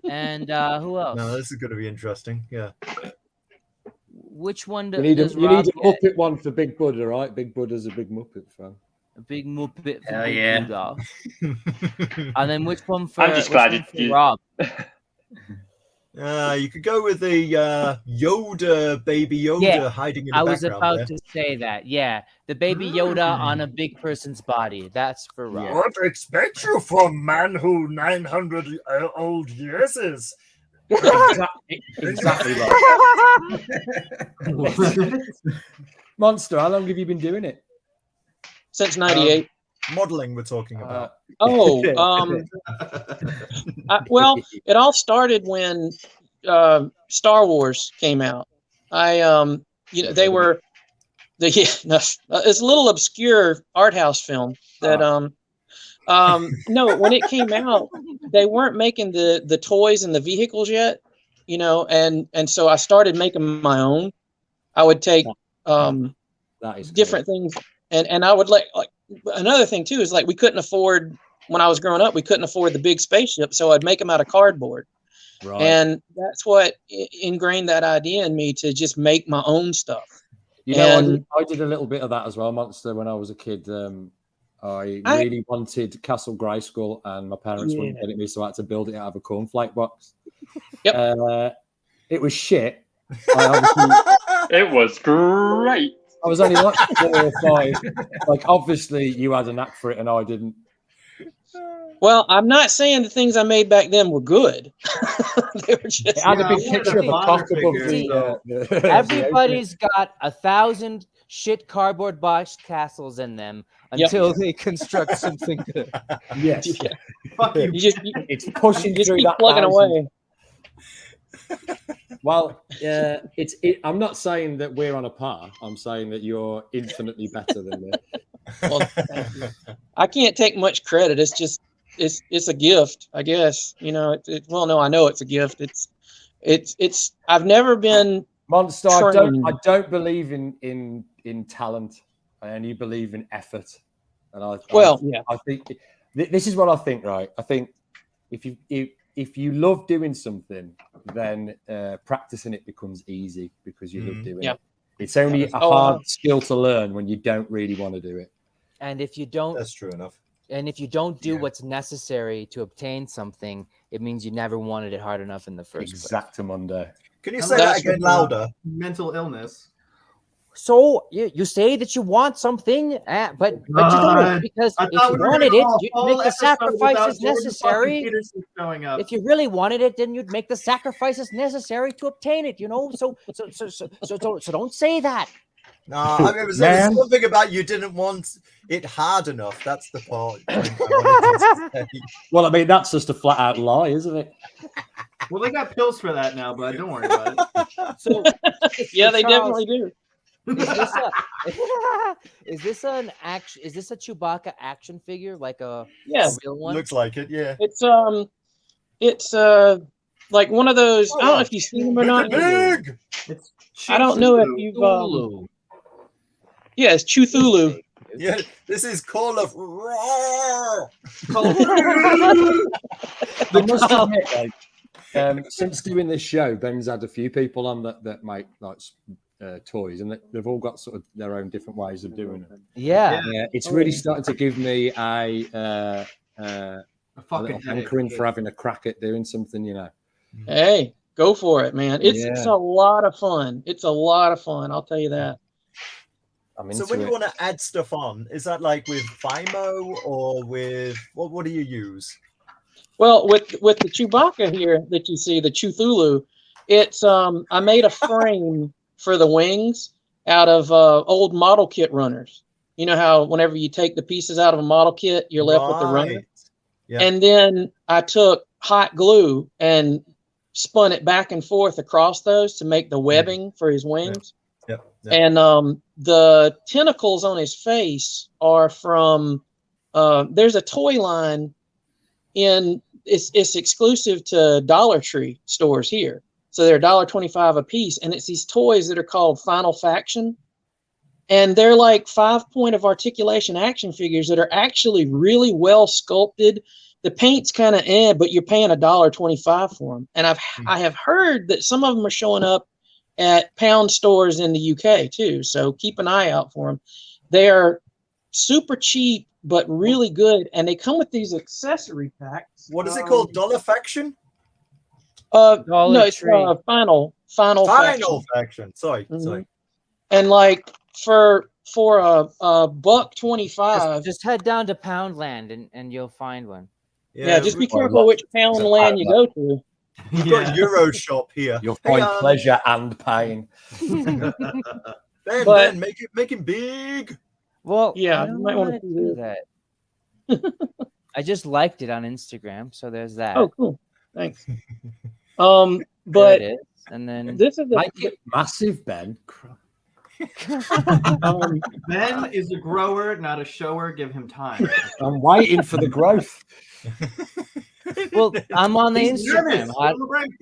And who else? No, this is going to be interesting. Yeah. Which one You need a Rob get? Muppet one for Big Bud, all right? Big Bud is a big Muppet fan. A big Muppet for Hell Big yeah. Rudolph. And then which one for, I'm just glad you Rob? You could go with the Yoda, baby Yoda hiding in the I was background about there. to say that. Yeah, the baby Yoda on a big person's body. That's for Rob. What expect you from man who 900 old years is? Exactly right. Monster, how long have you been doing it? Since '98. Modeling we're talking about. Well, it all started when Star Wars came out. They were it's a little obscure art house film that no, when it came out, they weren't making the toys and the vehicles yet, and so I started making my own. I would take that is different things, and I would like another thing too is like we couldn't afford when I was growing up, we couldn't afford the big spaceship, so I'd make them out of cardboard. Right. And that's what ingrained that idea in me to just make my own stuff. I did a little bit of that as well, Monster, when I was a kid. I really wanted Castle Grayskull, and my parents wouldn't get it me, so I had to build it out of a cornflake box. Yep. It was shit. It was great. I was only like 4 or 5. Like, obviously, you had a knack for it, and I didn't. Well, I'm not saying the things I made back then were good. They were just. It had a big picture of a cock above the. Everybody's got 1,000 shit cardboard box castles in them until they construct something good. Yes. Yeah. Fuck you. It's pushing just through keep that plugging 1,000. away. Well, I'm not saying that we're on a par. I'm saying that you're infinitely better than me. Well, I can't take much credit. It's just it's a gift, I guess. You know, well, no, I know it's a gift. It's I've never been Monster. trained. I don't believe in talent. I only believe in effort. And I think this is what I think. Right, I think if you love doing something, then practicing it becomes easy because you love doing it. It's only a hard skill to learn when you don't really want to do it. And if you don't, that's true enough. And if you don't do what's necessary to obtain something, it means you never wanted it hard enough in the first place. Exactamundo. Can you say that again louder? Mental illness. So you say that you want something, but you don't, because if you wanted it, you'd make the sacrifices necessary. If you really wanted it, then you'd make the sacrifices necessary to obtain it. You know, so don't say that. No, I mean, there's something about you didn't want it hard enough. That's the part. Well, I mean, that's just a flat out lie, isn't it? Well, they got pills for that now, but don't worry about it. So, yeah, they definitely do. Is this an action? Is this a Chewbacca action figure, like a real one? Looks like it. Yeah. It's like one of those. I don't know if you've seen them or not. Big. I don't know if you've. Yeah, it's Chewthulu. Yeah, this is Call of. I must admit, since doing this show, Ben's had a few people on that make like toys, and they've all got sort of their own different ways of doing it. Yeah, it's really starting to give me a fucking hankering for having a crack at doing something, you know. Hey, go for it, man! It's a lot of fun. It's a lot of fun. I'll tell you that. So when you want to add stuff on, is that like with Fimo or with what do you use? Well, with the Chewbacca here that you see, the Chewthulu, it's I made a frame for the wings out of old model kit runners. You know how whenever you take the pieces out of a model kit, you're left with the runner. Yeah. And then I took hot glue and spun it back and forth across those to make the webbing for his wings. Yep. And the tentacles on his face are from there's a toy line it's exclusive to Dollar Tree stores here. So they're $1.25 a piece, and it's these toys that are called Final Faction. And they're like 5-point of articulation action figures that are actually really well sculpted. The paint's kind of but you're paying $1.25 for them. And I have heard that some of them are showing up at pound stores in the UK too. So keep an eye out for them. They are super cheap, but really good. And they come with these accessory packs. What is it called? Dollar Faction? No, it's Final Faction. Sorry. And like for $1.25, just head down to Poundland and you'll find one. Yeah, just be careful which Poundland you go to. We've got Euro Shop here. You'll find pleasure and pain. Ben, make him big. Well, yeah, you might want to do that. I just liked it on Instagram, so there's that. Oh, cool. Thanks. But it is. And then this is massive, Ben. Ben is a grower, not a shower. Give him time. I'm waiting for the growth. Well, I'm on the Instagram.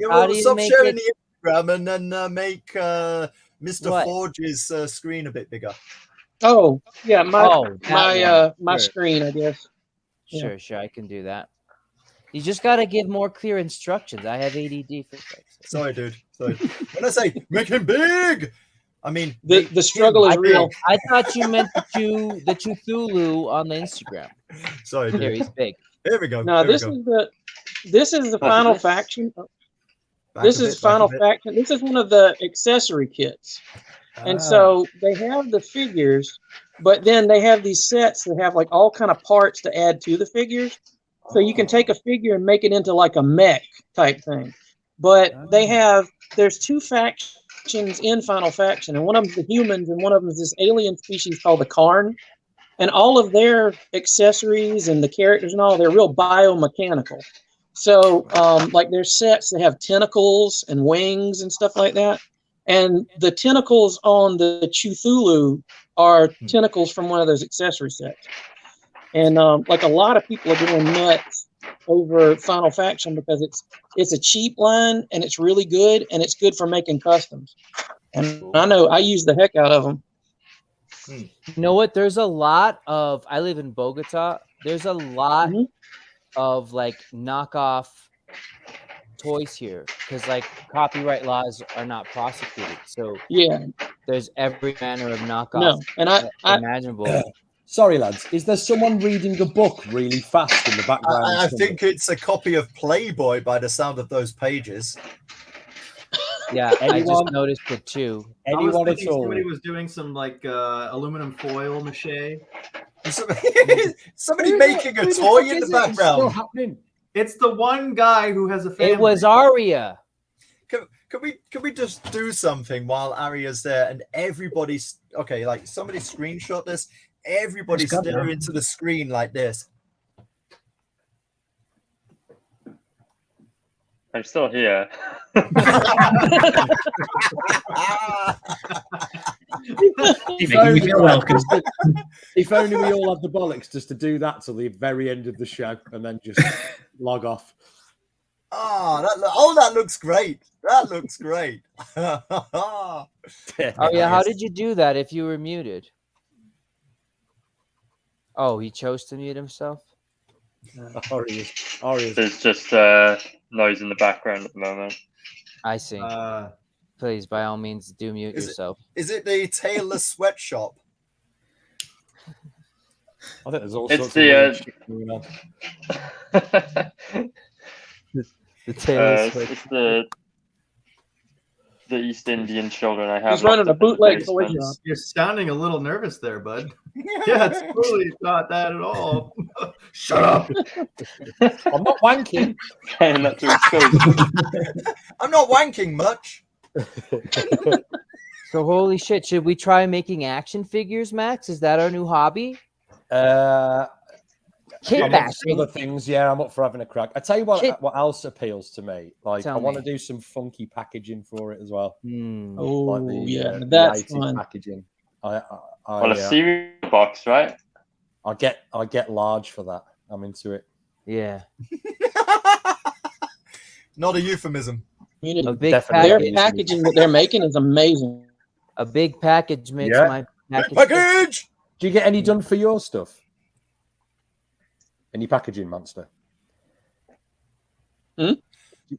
How do you stop make sharing it? the Instagram and then make Mr. Forge's screen a bit bigger. Oh, yeah, my screen, I guess. Sure, I can do that. You just got to give more clear instructions. I have ADD for that. Sorry, dude. Sorry. When I say make him big, I mean the struggle is real. I thought you meant the Chewthulu on the Instagram. Sorry, dude. Here, he's big. Here we go. No, this is the Final Faction. This is Final Faction. This is one of the accessory kits. And so they have the figures, but then they have these sets that have like all kind of parts to add to the figures. So you can take a figure and make it into like a mech type thing. But there's 2 factions in Final Faction, and one of them's the humans, and one of them is this alien species called the Karn. And all of their accessories and the characters and all, they're real biomechanical. So, like there's sets that have tentacles and wings and stuff like that. And the tentacles on the Cthulhu are tentacles from one of those accessory sets. And like a lot of people are going nuts over Final Faction because it's a cheap line and it's really good and it's good for making customs. And I know I use the heck out of them. You know what? There's a lot of. I live in Bogota. There's a lot of like knockoff toys here because like copyright laws are not prosecuted. So yeah, there's every manner of knockoff. No, and I imaginable. Sorry, lads. Is there someone reading a book really fast in the background? I think it's a copy of Playboy by the sound of those pages. Yeah, I just noticed it too. Anyone at all? Somebody was doing some like aluminum foil mache. Somebody making a toy in the background. It's still happening. It's the one guy who has a family. It was Aria. Can we just do something while Aria's there and everybody's okay? Like somebody screenshot this. Everybody stare into the screen like this. I'm still here. If only we all had the bollocks just to do that till the very end of the show and then just log off. That looks great. That looks great. Oh yeah, how did you do that if you were muted? Oh, he chose to mute himself. There's just noise in the background at the moment. I see. Please, by all means, do mute yourself. Is it the tailorless sweatshop? I think there's all It's sorts of weird shit going on. The tailorless it's the East Indian children I have. He's running a bootleg toy basement. shop. You're sounding a little nervous there, bud. Yeah, it's totally not that at all. Shut up. I'm not wanking. And that's where it's going. I'm not wanking much. So holy shit, should we try making action figures, Max? Is that our new hobby? Kit I'm up for bashing. other things, yeah. I'm up for having a crack. I tell you what else appeals to me. Like Tell I want to me. do some funky packaging for it as well. Oh, Like the, yeah, the that's 80s fun. packaging. Well, a cereal box, right? I get large for that. I'm into it. Yeah. Not a euphemism. A big Their package. packaging that they're making is amazing. A big package makes Yeah. my package. Package! Do you get any done for your stuff? Any packaging, Monster? Do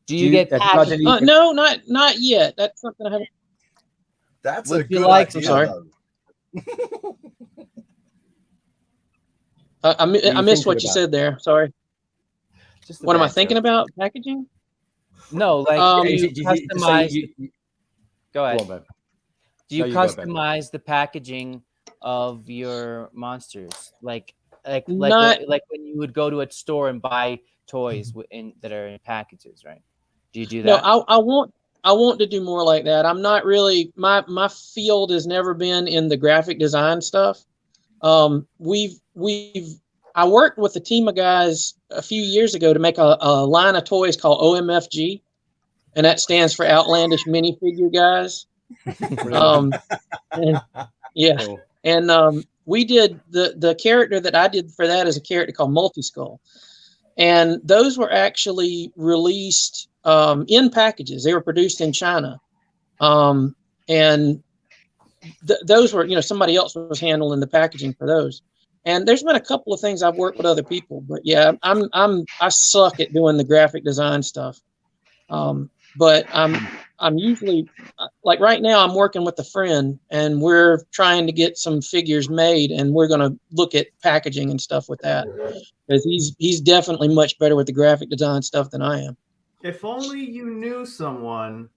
you get imagine you can- No, not yet. That's something I haven't. That's Would a you good like idea. I'm sorry. though. I missed thinking what you about? said there. Sorry. Just a What am I bad thinking joke. about? Packaging? No, like Is you it- customize. you- Go ahead. Go on, Ben. Do you No, you go, Ben. customize the packaging of your monsters, like Not- when you would go to a store and buy toys that are in packages, right? Do you do No, that? I want to do more like that. I'm not really my field has never been in the graphic design stuff. I worked with a team of guys a few years ago to make a line of toys called OMFG, and that stands for Outlandish Minifigure Guys. And, yeah, Cool. and we did the character that I did for that is a character called Multiskull, and those were actually released in packages. They were produced in China, and those were somebody else was handling the packaging for those. And there's been a couple of things I've worked with other people, but yeah, I suck at doing the graphic design stuff. But I'm usually like right now I'm working with a friend and we're trying to get some figures made and we're going to look at packaging and stuff with that because he's definitely much better with the graphic design stuff than I am. If only you knew someone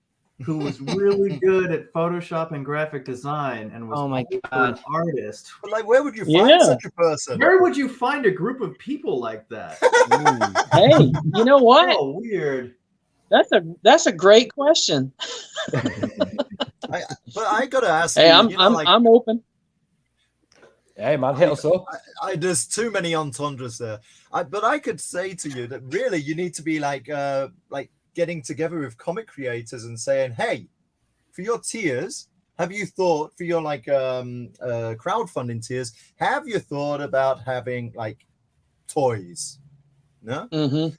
who was really good at Photoshop and graphic design and was Oh my also God. an artist. But like, where would you find Yeah. such a person? Where would you find a group of people like that? Hey, you know what? Oh, weird. That's a great question. But I gotta ask Hey, you, I'm you know, like, I'm open. Hey man, hit us up. There's too many entendres there. But I could say to you that really you need to be like getting together with comic creators and saying, hey, for your tiers, have you thought for your crowdfunding tiers, have you thought about having like toys? No. Mm-hmm.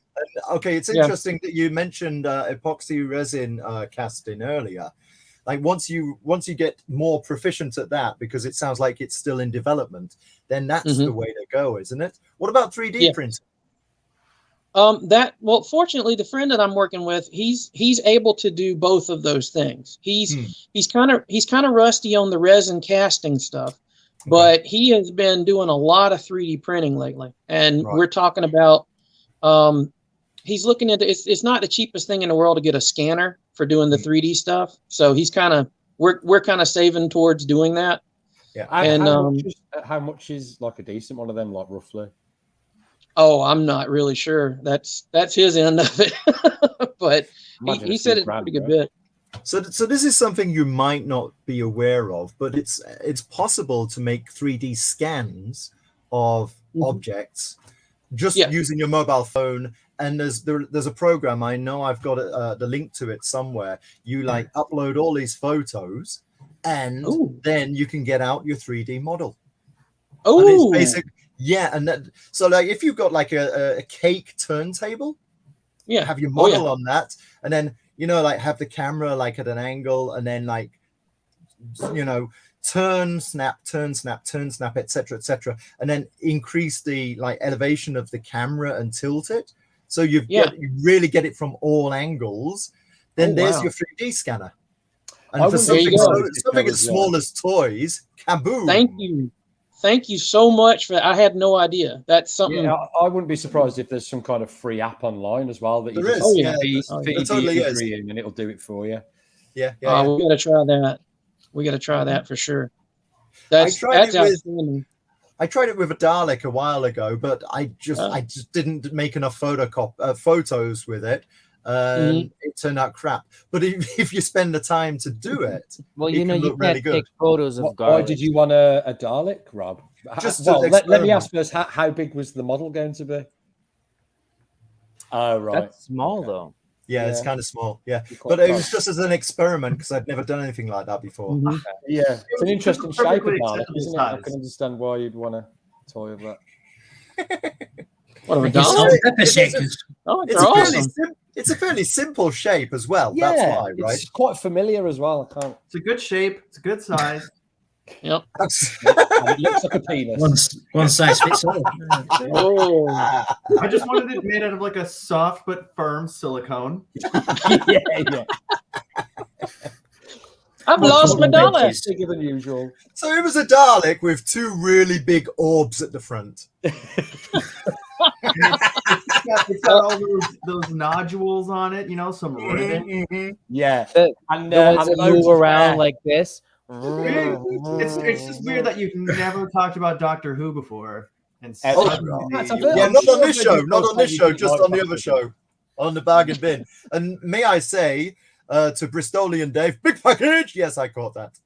Okay, it's interesting that you mentioned epoxy resin casting earlier. Like once you get more proficient at that, because it sounds like it's still in development, then that's the way to go, isn't it? What about 3D printing? Fortunately, the friend that I'm working with, he's able to do both of those things. He's kind of rusty on the resin casting stuff, but he has been doing a lot of 3D printing lately, and we're talking about. He's looking into it's not the cheapest thing in the world to get a scanner for doing the 3D stuff. So he's we're kind of saving towards doing that. Yeah. And how much is like a decent one of them, like roughly? Oh, I'm not really sure. That's his end of it. But he said it's a pretty good bit. So this is something you might not be aware of, but it's possible to make 3D scans of objects just using your mobile phone. And there's a program, I know I've got the link to it somewhere. You like upload all these photos, and then you can get out your 3D model. Oh, and it's basic. Yeah, and so like if you've got like a cake turntable, have your model on that, and then like have the camera like at an angle, and then like turn, snap, etc., and then increase the like elevation of the camera and tilt it. So you really get it from all angles. Then there's your 3D scanner. And for something as small as toys, kaboom! Thank you so much for. I had no idea. That's something. Yeah, I wouldn't be surprised if there's some kind of free app online as well that you there just is. Totally is. And it'll do it for you. Yeah. We got to try that. We got to try that for sure. That's outstanding. I tried it with a Dalek a while ago, but I just didn't make enough photos with it. It turned out crap. But if you spend the time to do it, well, you can't take photos of garlic. Why did you want a Dalek, Rob? Let me ask first, how big was the model going to be? Oh, right. That's small, though. Yeah, it's kind of small. Yeah, but it was just as an experiment because I'd never done anything like that before. Yeah, it's an interesting shape of Dalek, isn't it? I can understand why you'd want to toy with that. What a Dalek! It's a fairly simple shape as well. Yeah, that's why, right? It's quite familiar as well. It's a good shape. It's a good size. Yep. It looks like a penis. One size fits all. I just wanted it made out of like a soft but firm silicone. Yeah. I've lost my dollar. Bigger than usual. So it was a Dalek with two really big orbs at the front. It's got all those nodules on it, some ribbon. Yeah. And the ones that move around like this. It's just weird that you've never talked about Doctor Who before. And not on this show. Not on this show. Just on the other show, on the bargain bin. And may I say to Bristolian Dave, big package. Yes, I caught that.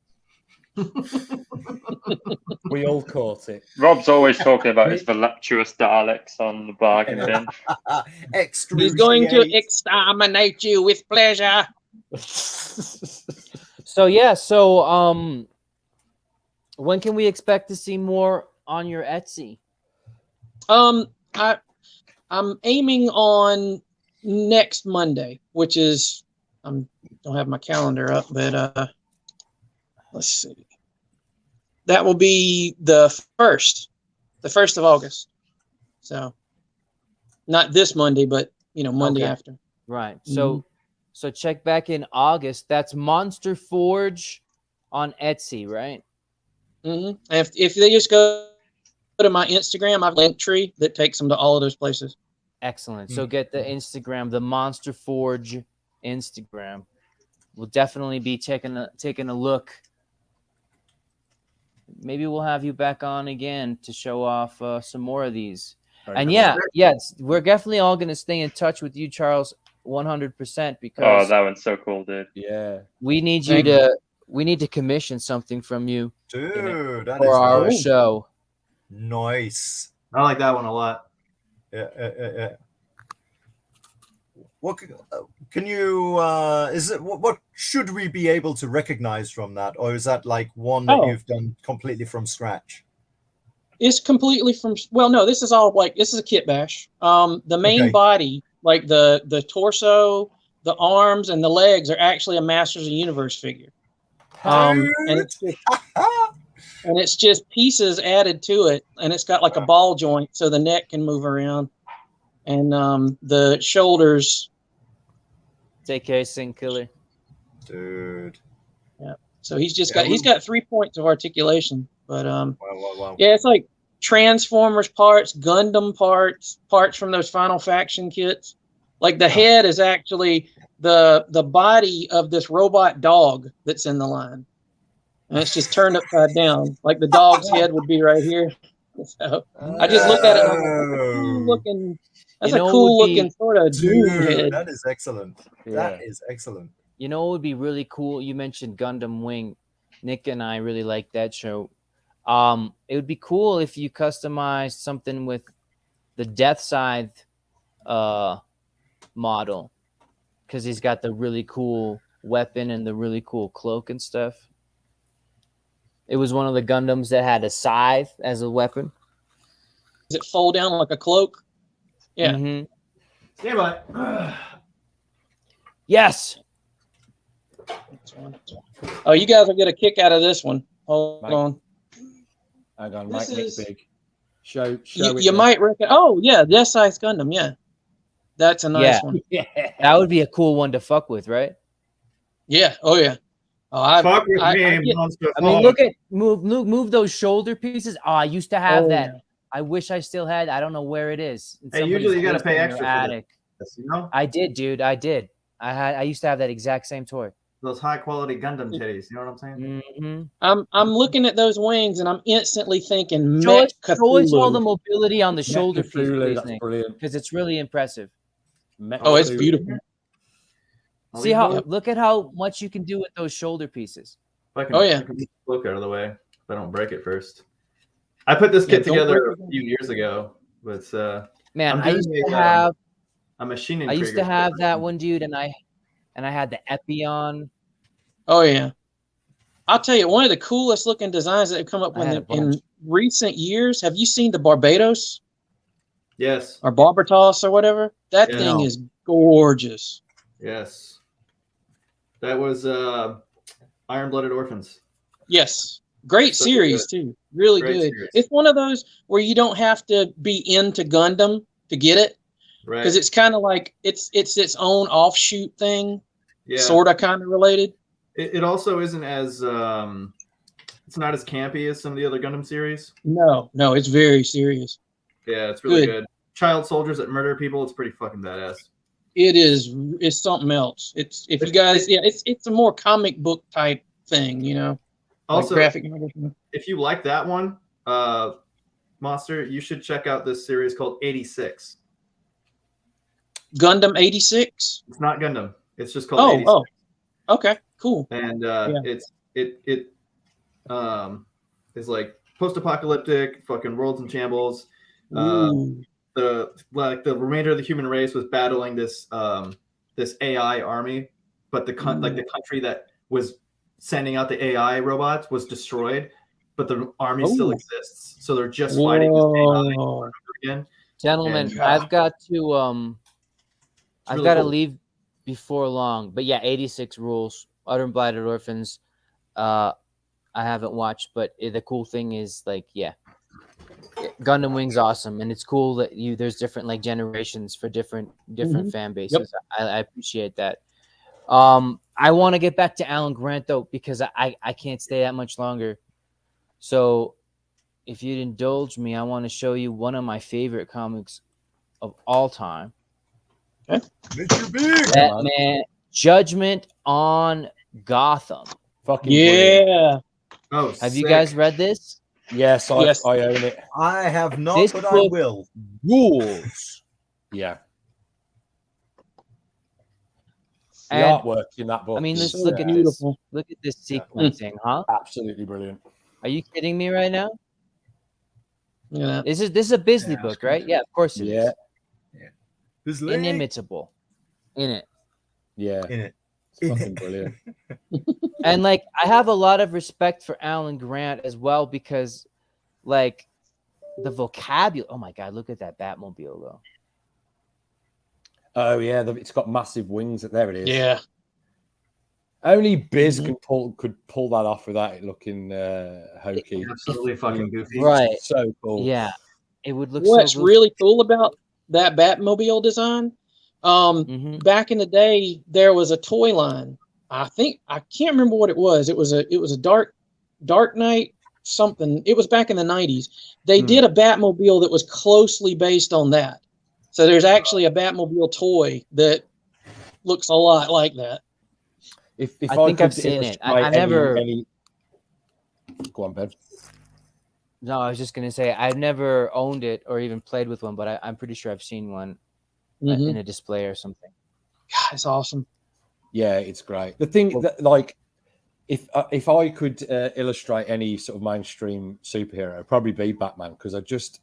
We all caught it. Rob's always talking about his voluptuous Daleks on the bargain bin. He's going to exterminate you with pleasure. So when can we expect to see more on your Etsy? I'm aiming on next Monday, which is don't have my calendar up, but let's see. That will be the 1st of August. So not this Monday, but Monday after. Right. So check back in August. That's Monster Forge on Etsy, right? And if they just go to my Instagram, I've linked tree that takes them to all of those places. Excellent. So get the Instagram, the Monster Forge Instagram. We'll definitely be taking a look. Maybe we'll have you back on again to show off some more of these. And we're definitely all going to stay in touch with you, Charles, 100%, because that one's so cool, dude. Yeah, we need to commission something from you, dude, for our show. Nice. I like that one a lot. Yeah. What can you? Is it what should we be able to recognize from that, or is that like one that you've done completely from scratch? It's completely from. Well, no, this is all like this is a kit bash. The main body, like the torso, the arms, and the legs, are actually a Masters of the Universe figure. And it's just pieces added to it, and it's got like a ball joint so the neck can move around, and the shoulders. Take care, Sin Killer. Dude. Yeah. So he's got 3 points of articulation, but wow. yeah, it's like Transformers parts, Gundam parts from those Final Faction kits. Like the head is actually the body of this robot dog that's in the line. And it's just turned upside down. Like the dog's head would be right here. So I just looked at it and I was like, that's a cool looking, that's a cool looking sort of Doom head. That is excellent. That is excellent. You know what would be really cool? You mentioned Gundam Wing. Nick and I really like that show. It would be cool if you customized something with the Death Scythe model, because he's got the really cool weapon and the really cool cloak and stuff. It was one of the Gundams that had a scythe as a weapon. Does it fold down like a cloak? Yeah. Mm-hmm. Stand by. Yes. Oh, you guys will get a kick out of this one. Hold on. Hang on, This make it is- big. Show You, it you now. might reckon. Oh yeah, Death Scythe Gundam. Yeah, that's a nice one. Yeah. That would be a cool one to fuck with, right? Yeah. Oh yeah. Oh, I mean, look at move those shoulder pieces. Oh, I used to have that. yeah. I wish I still had. I don't know where it is. In Hey, somebody's usually you gotta pay basement or extra for attic. this, you know? I did, dude. I did. I used to have that exact same toy. Those high quality Gundam titties. You know what I'm saying? Mm-hmm. I'm looking at those wings and I'm instantly thinking Show Mech us all the Cthulhu. mobility on the Mech shoulder piece, Cthulhu, please, that's Nick, brilliant. because it's really impressive. Mech Oh, it's Cthulhu. beautiful. See how look at how much you can do with those shoulder pieces. If I can, Oh, yeah. I can get the cloak out of the way if I don't break it first. I put this Yeah, kit don't together break a it. few years ago, but Man, I'm I used doing to have a machining. I used to have that one, dude, and I had the Epion. Oh yeah. I'll tell you, one of the coolest looking designs that have come up I had a in bunch. recent years. Have you seen the Barbados Yes, or Barbatos or whatever? That Yeah. thing No. is gorgeous. yes. That was Iron Blooded Orphans. Yes. Great So series good. too. Really Great good. series. It's one of those where you don't have to be into Gundam to get it, Right. because it's kind of like it's its own offshoot thing, Yeah. sort of kind of related. It also isn't as it's not as campy as some of the other Gundam series. No, it's very serious. Yeah, it's really Good. good. Child soldiers that murder people. It's pretty fucking badass. It's something else. It's if you guys, yeah, it's a more comic book type thing, you know. Like Also, graphic novels. if you like that one, Monster, you should check out this series called 86. Gundam 86. It's not Gundam. It's just called 86. Oh, okay, cool. And Yeah. it is like post-apocalyptic, fucking worlds in shambles. Ooh. The remainder of the human race was battling this this AI army, but the country that was sending out the AI robots was destroyed, but the army still Ooh. exists. So they're just fighting this AI over and Whoa. over again. Gentlemen, And, I've got to I've really got to cool. leave before long. But yeah, 86 rules. Utter and Blighted Orphans. I haven't watched, but the cool thing is like, yeah, Gundam Wing's awesome, and it's cool that there's different like generations for different fan bases. I appreciate that. I want to get back to Alan Grant though, because I can't stay that much longer. So if you'd indulge me, I want to show you one of my favorite comics of all time. Make your big. Batman Judgment on Gotham. Fucking brilliant. Yeah. Oh, Have you sick. guys read this? Yes, I own it. I have not, This but I book will. rules. Yeah. The And artwork in that book. I mean, let's is, look at this. beautiful. Look at this sequencing, huh? absolutely brilliant. Are you kidding me right now? Yeah. This is a Bisley Yeah, book, that's right? good. Yeah, of course it is. Bisley. Inimitable in it. Yeah, In it. it's fucking brilliant. And like I have a lot of respect for Alan Grant as well because like the vocabulary. Oh my god, look at that Batmobile though. Oh yeah, it's got massive wings. There it is. Yeah. Only Biz could pull that off without it looking hokey. Absolutely fucking goofy. Right. So cool. Yeah. It would look What's so goofy. really cool about that Batmobile design, back in the day, there was a toy line. I can't remember what it was. It was a Dark Knight something. It was back in the 90s. They did a Batmobile that was closely based on that. So there's actually a Batmobile toy that looks a lot like that. If I think I've seen it. I never. Go on, Ben. No, I was just gonna say I've never owned it or even played with one, but I'm pretty sure I've seen one in a display or something. God, it's awesome. Yeah, it's great. The thing that, like, if I could illustrate any sort of mainstream superhero, it'd probably be Batman because I just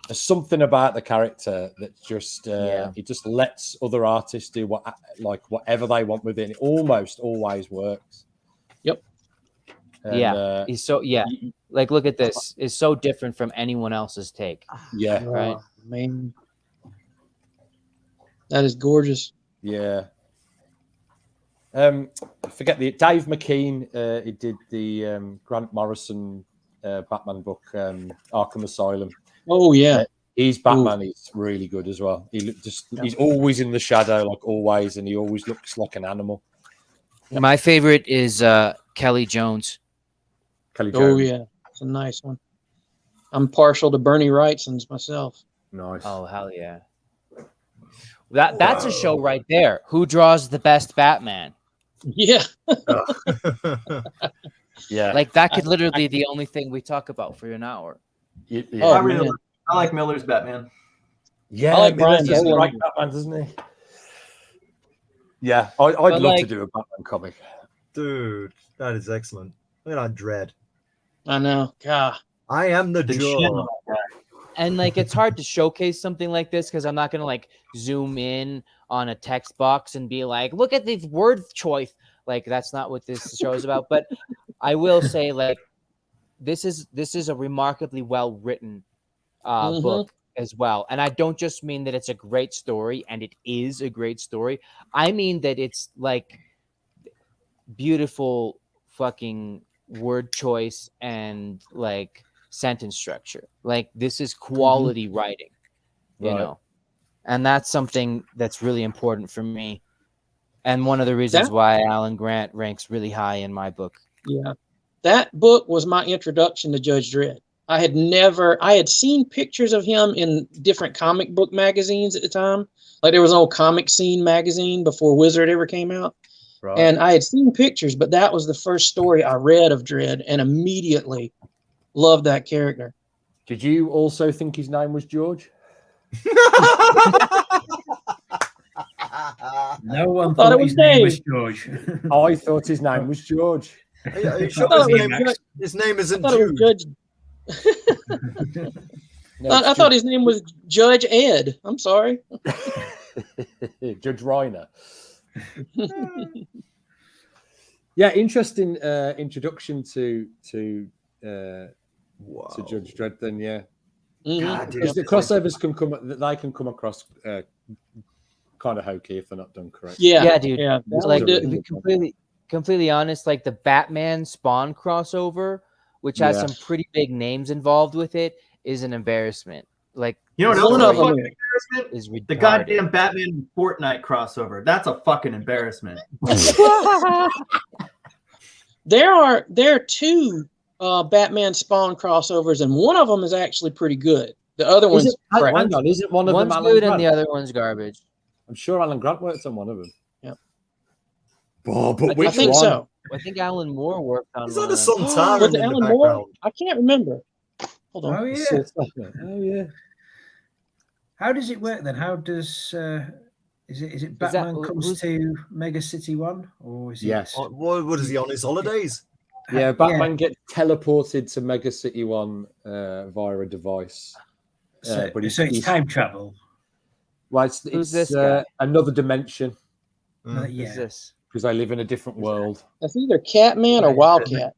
there's something about the character that just it just lets other artists do whatever they want with it. It almost always works. Yep. And, he's so like look at this. It's so different from anyone else's take. Yeah. Right. Oh, man. That is gorgeous. Yeah. I forget Dave McKean. He did the Grant Morrison Batman book, Arkham Asylum. Oh yeah, he's Batman. He's really good as well. He's always in the shadow, like always, and he always looks like an animal. My favorite is Kelly Jones. Kelly Jones. Oh yeah, it's a nice one. I'm partial to Bernie Wrightson's myself. Nice. Oh hell yeah. That's a show right there. Who draws the best Batman? Yeah. Yeah. Like that could literally be the only thing we talk about for an hour. Yeah. Oh, I like Miller's Batman. Yeah, I like Brian Miller's Boland. right Batman, doesn't he? Yeah, I'd love to do a Batman comic. Dude, that is excellent. Look at that Dread. I know. God. I am the Jaw. And like it's hard to showcase something like this because I'm not gonna like zoom in on a text box and be like, look at the word choice. Like that's not what this show is about. But I will say like this is a remarkably well written book as well. And I don't just mean that it's a great story, and it is a great story. I mean that it's like beautiful fucking word choice and like sentence structure. Like this is quality writing, you know, and that's something that's really important for me. And one of the reasons why Alan Grant ranks really high in my book. Yeah. That book was my introduction to Judge Dredd. I had seen pictures of him in different comic book magazines at the time. Like there was an old Comic Scene magazine before Wizard ever came out. Right. And I had seen pictures, but that was the first story I read of Dredd and immediately loved that character. Did you also think his name was George? No one thought his name was George. I thought his name was George. Are you sure his name isn't Jude? I thought his name was Judge Ed. I'm sorry. Judge Reiner. Yeah, interesting introduction to Judge Dredd. Then, yeah, because the crossovers can come across kind of hokey if they're not done correctly. Yeah, dude. Yeah, like to be completely honest, like the Batman Spawn crossover, which has some pretty big names involved with it, is an embarrassment. Like, you know what else of is retarded. The goddamn Batman Fortnite crossover. That's a fucking embarrassment. There are two Batman Spawn crossovers, and one of them is actually pretty good. The other one's crap. Hang on, isn't one of them One's good and the other one's garbage? I'm sure Alan Grant worked on one of them. Yep. Oh, but which I think one? so. I think Alan Moore worked on. Is that one a of them. Sultana Was in it the Alan background? Moore? I can't remember. Hold on. Oh yeah. Oh yeah. How does it work then? How does is it Batman comes to Mega City 1 or is it? Yes. What is he on his holidays? Yeah, Batman gets teleported to Mega City 1 via a device. So, But so it's time travel. Well, Who's it's this guy? another dimension Who's Yeah. this? because I live in a different world. That's either Catman or Wildcat.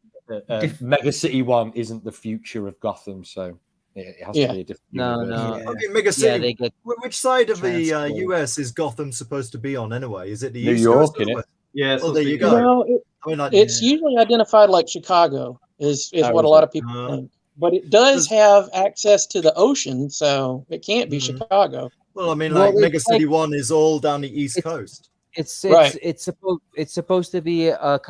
Mega City 1 isn't the future of Gotham, so it has to be a different universe. Okay, Mega City. they get Which side of the transported. US is Gotham supposed to be on anyway? Is it the New East York, Coast or the innit? West? Yeah. Oh, there you go. go. No, I mean, like, it's usually identified like Chicago is Oh, what a is lot it? of people think. But it does have access to the ocean, so it can't be Chicago. well, I mean, Well, like Mega it's City like- 1 is all down the East Coast. It's Right. it's supposed to be a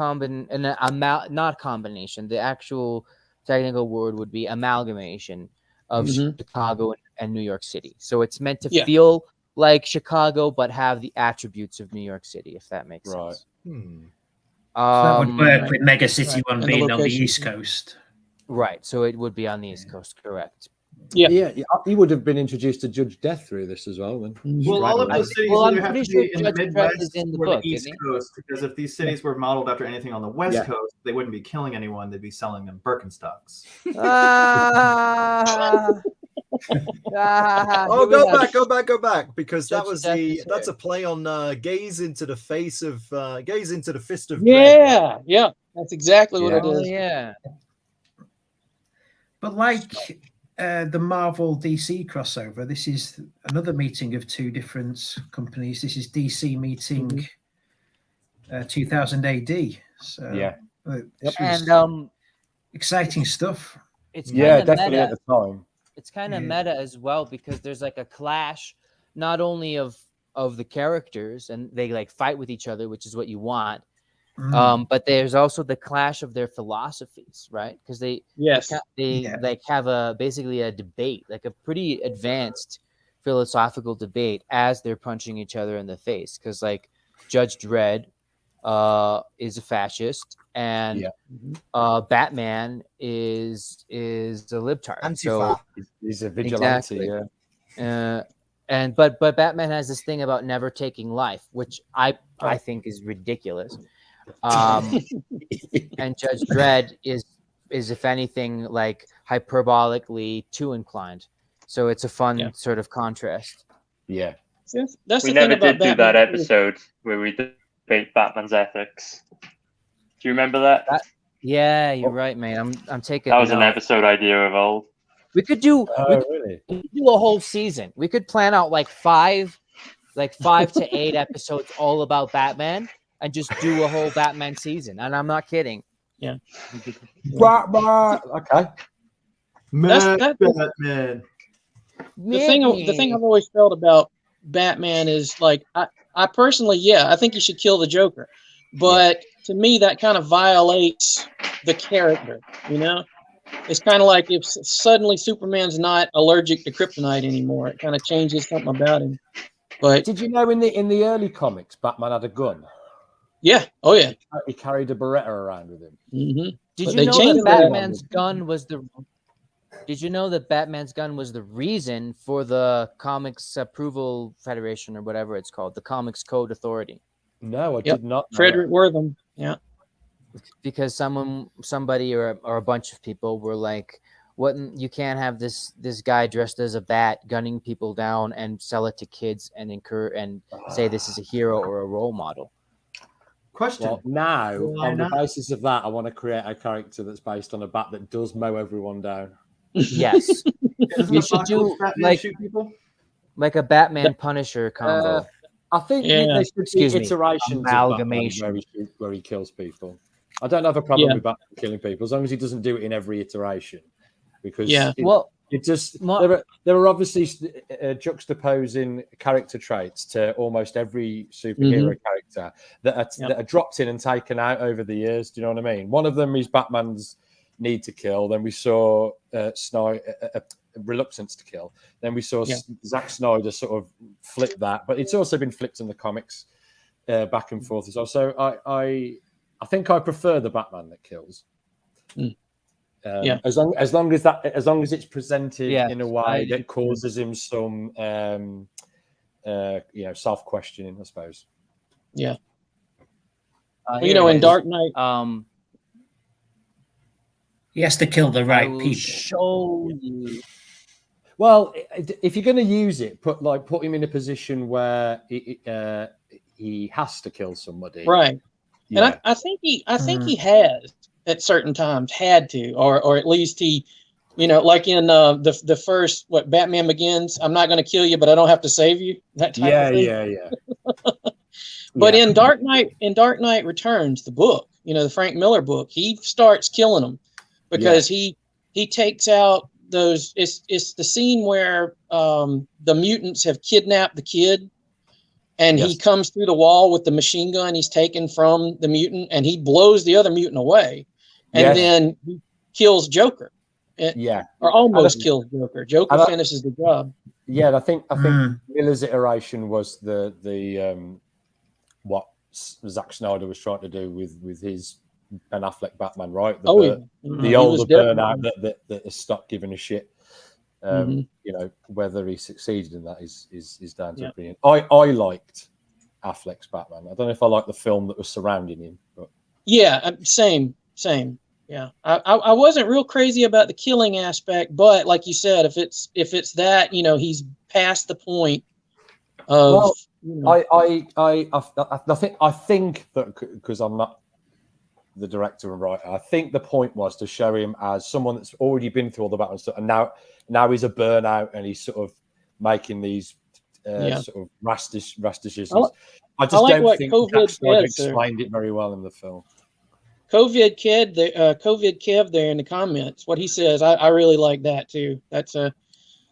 not combination. The actual technical word would be amalgamation of Chicago and New York City. So it's meant to feel like Chicago, but have the attributes of New York City, if that makes sense. Hmm. So that would work with Mega City right. 1 And the being on the location. East Coast. Right. So it would be on the East Coast, correct? Yeah. He would have been introduced to Judge Death through this as well. Then, Well, all of Straight those away. cities Well, I'm either have pretty to sure be in the Judge Dredd Midwest is in the or book, the East isn't he? Coast, because if these cities were modeled after anything on the West Yeah. Coast, they wouldn't be killing anyone; they'd be selling them Birkenstocks. Oh, go back, because that Judge was Death is that's here. a play on gaze into the fist of Dread. Yeah, that's exactly what it Oh is. yeah. But like the Marvel DC crossover, this is another meeting of two different companies. This is DC meeting 2000 AD. So Yeah. this was And exciting stuff. it's Yeah, kind of definitely meta. at the time. It's kind of Yeah. meta as well because there's like a clash, not only of the characters, and they like fight with each other, which is what you want. But there's also the clash of their philosophies, right? Because they like have basically a debate, like a pretty advanced philosophical debate as they're punching each other in the face. Because like Judge Dredd is a fascist, and Batman is a libtard. Antifa. So he's a vigilante. exactly. Yeah. And but Batman has this thing about never taking life, which I think is ridiculous. And Judge Dredd is if anything like hyperbolically too inclined. So it's a fun sort of contrast. Yeah. That's We the never thing about did do that Batman. episode where we debate Batman's ethics. Do you remember that? Yeah, you're right, mate. I'm taking That was an note. episode idea of old. We could do really? we could do a whole season. We could plan out like five to 8 episodes all about Batman and just do a whole Batman season. And I'm not kidding. Yeah. Batman. Okay. That's- Batman. The thing I've always felt about Batman is like I personally, I think you should kill the Joker, but to me that kind of violates the character. You know, it's kind of like if suddenly Superman's not allergic to kryptonite anymore, it kind of changes something about him. But did you know in the early comics, Batman had a gun? Yeah. Oh yeah. He carried a Beretta around with him. Mm-hmm. Did you know that Batman's gun was the? Did you know that Batman's gun was the reason for the Comics Approval Federation or whatever it's called, the Comics Code Authority? No, I did not. Frederick Wortham. Yeah. Because somebody or a bunch of people were like, "What? You can't have this guy dressed as a bat gunning people down and sell it to kids and say this is a hero or a role model." Question. Well, now, Why on the not? basis of that, I want to create a character that's based on a bat that does mow everyone down. Yes, Doesn't you should do Batman shoot people? like a Batman Punisher combo. I think Yeah. they should Excuse be me, iterations amalgamation. of Batman where he kills people. I don't have a problem Yeah. with Batman killing people as long as he doesn't do it in every iteration. Because it just there are obviously juxtaposing character traits to almost every superhero character that are dropped in and taken out over the years. Do you know what I mean? One of them is Batman's need to kill. Then we saw reluctance to kill. Then we saw Zack Snyder sort of flip that, but it's also been flipped in the comics back and forth as well. So I think I prefer the Batman that kills. As long as it's presented in a way that causes him some self-questioning, I suppose. Yeah. Well, in Dark Knight, He has to kill the I right will people. show you. Well, if you're going to use it, put him in a position where he has to kill somebody. Right. Yeah. And I think he has at certain times had to, or at least he, like in the first Batman Begins, I'm not going to kill you, but I don't have to save you. That type of thing. Yeah. But in Dark Knight Returns, the book, the Frank Miller book, he starts killing them because he takes out those. It's the scene where the mutants have kidnapped the kid. And he comes through the wall with the machine gun he's taken from the mutant, and he blows the other mutant away. And then he kills Joker. Or almost kills Joker. Joker finishes the job. Yeah, I think Miller's iteration was the what Zack Snyder was trying to do with his Ben Affleck Batman, right? The older burnout that has stopped giving a shit. Whether he succeeded in that is down to opinion. I liked Affleck's Batman. I don't know if I like the film that was surrounding him, but same. Yeah, I wasn't real crazy about the killing aspect, but like you said, if it's that, he's past the point of. I think that because I'm not the director and writer, I think the point was to show him as someone that's already been through all the Batman stuff, and now he's a burnout, and he's sort of making these sort of rash decisions. I just don't think Zack Snyder explained it very well in the film. COVID Kev there in the comments, what he says, I really like that too. That's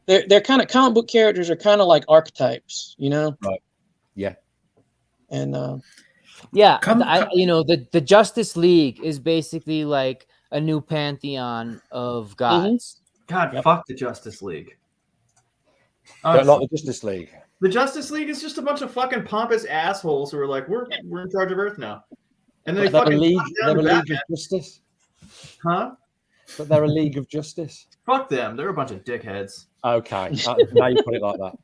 they're kind of comic book characters are kind of like archetypes, Right. Yeah. And the Justice League is basically like a new pantheon of gods. God, fuck the Justice League. Don't like the Justice League. The Justice League is just a bunch of fucking pompous assholes who are like, we're in charge of Earth now. And then they're a league of justice. Huh? But they're a league of justice. Fuck them. They're a bunch of dickheads. Okay. Now you put it like that.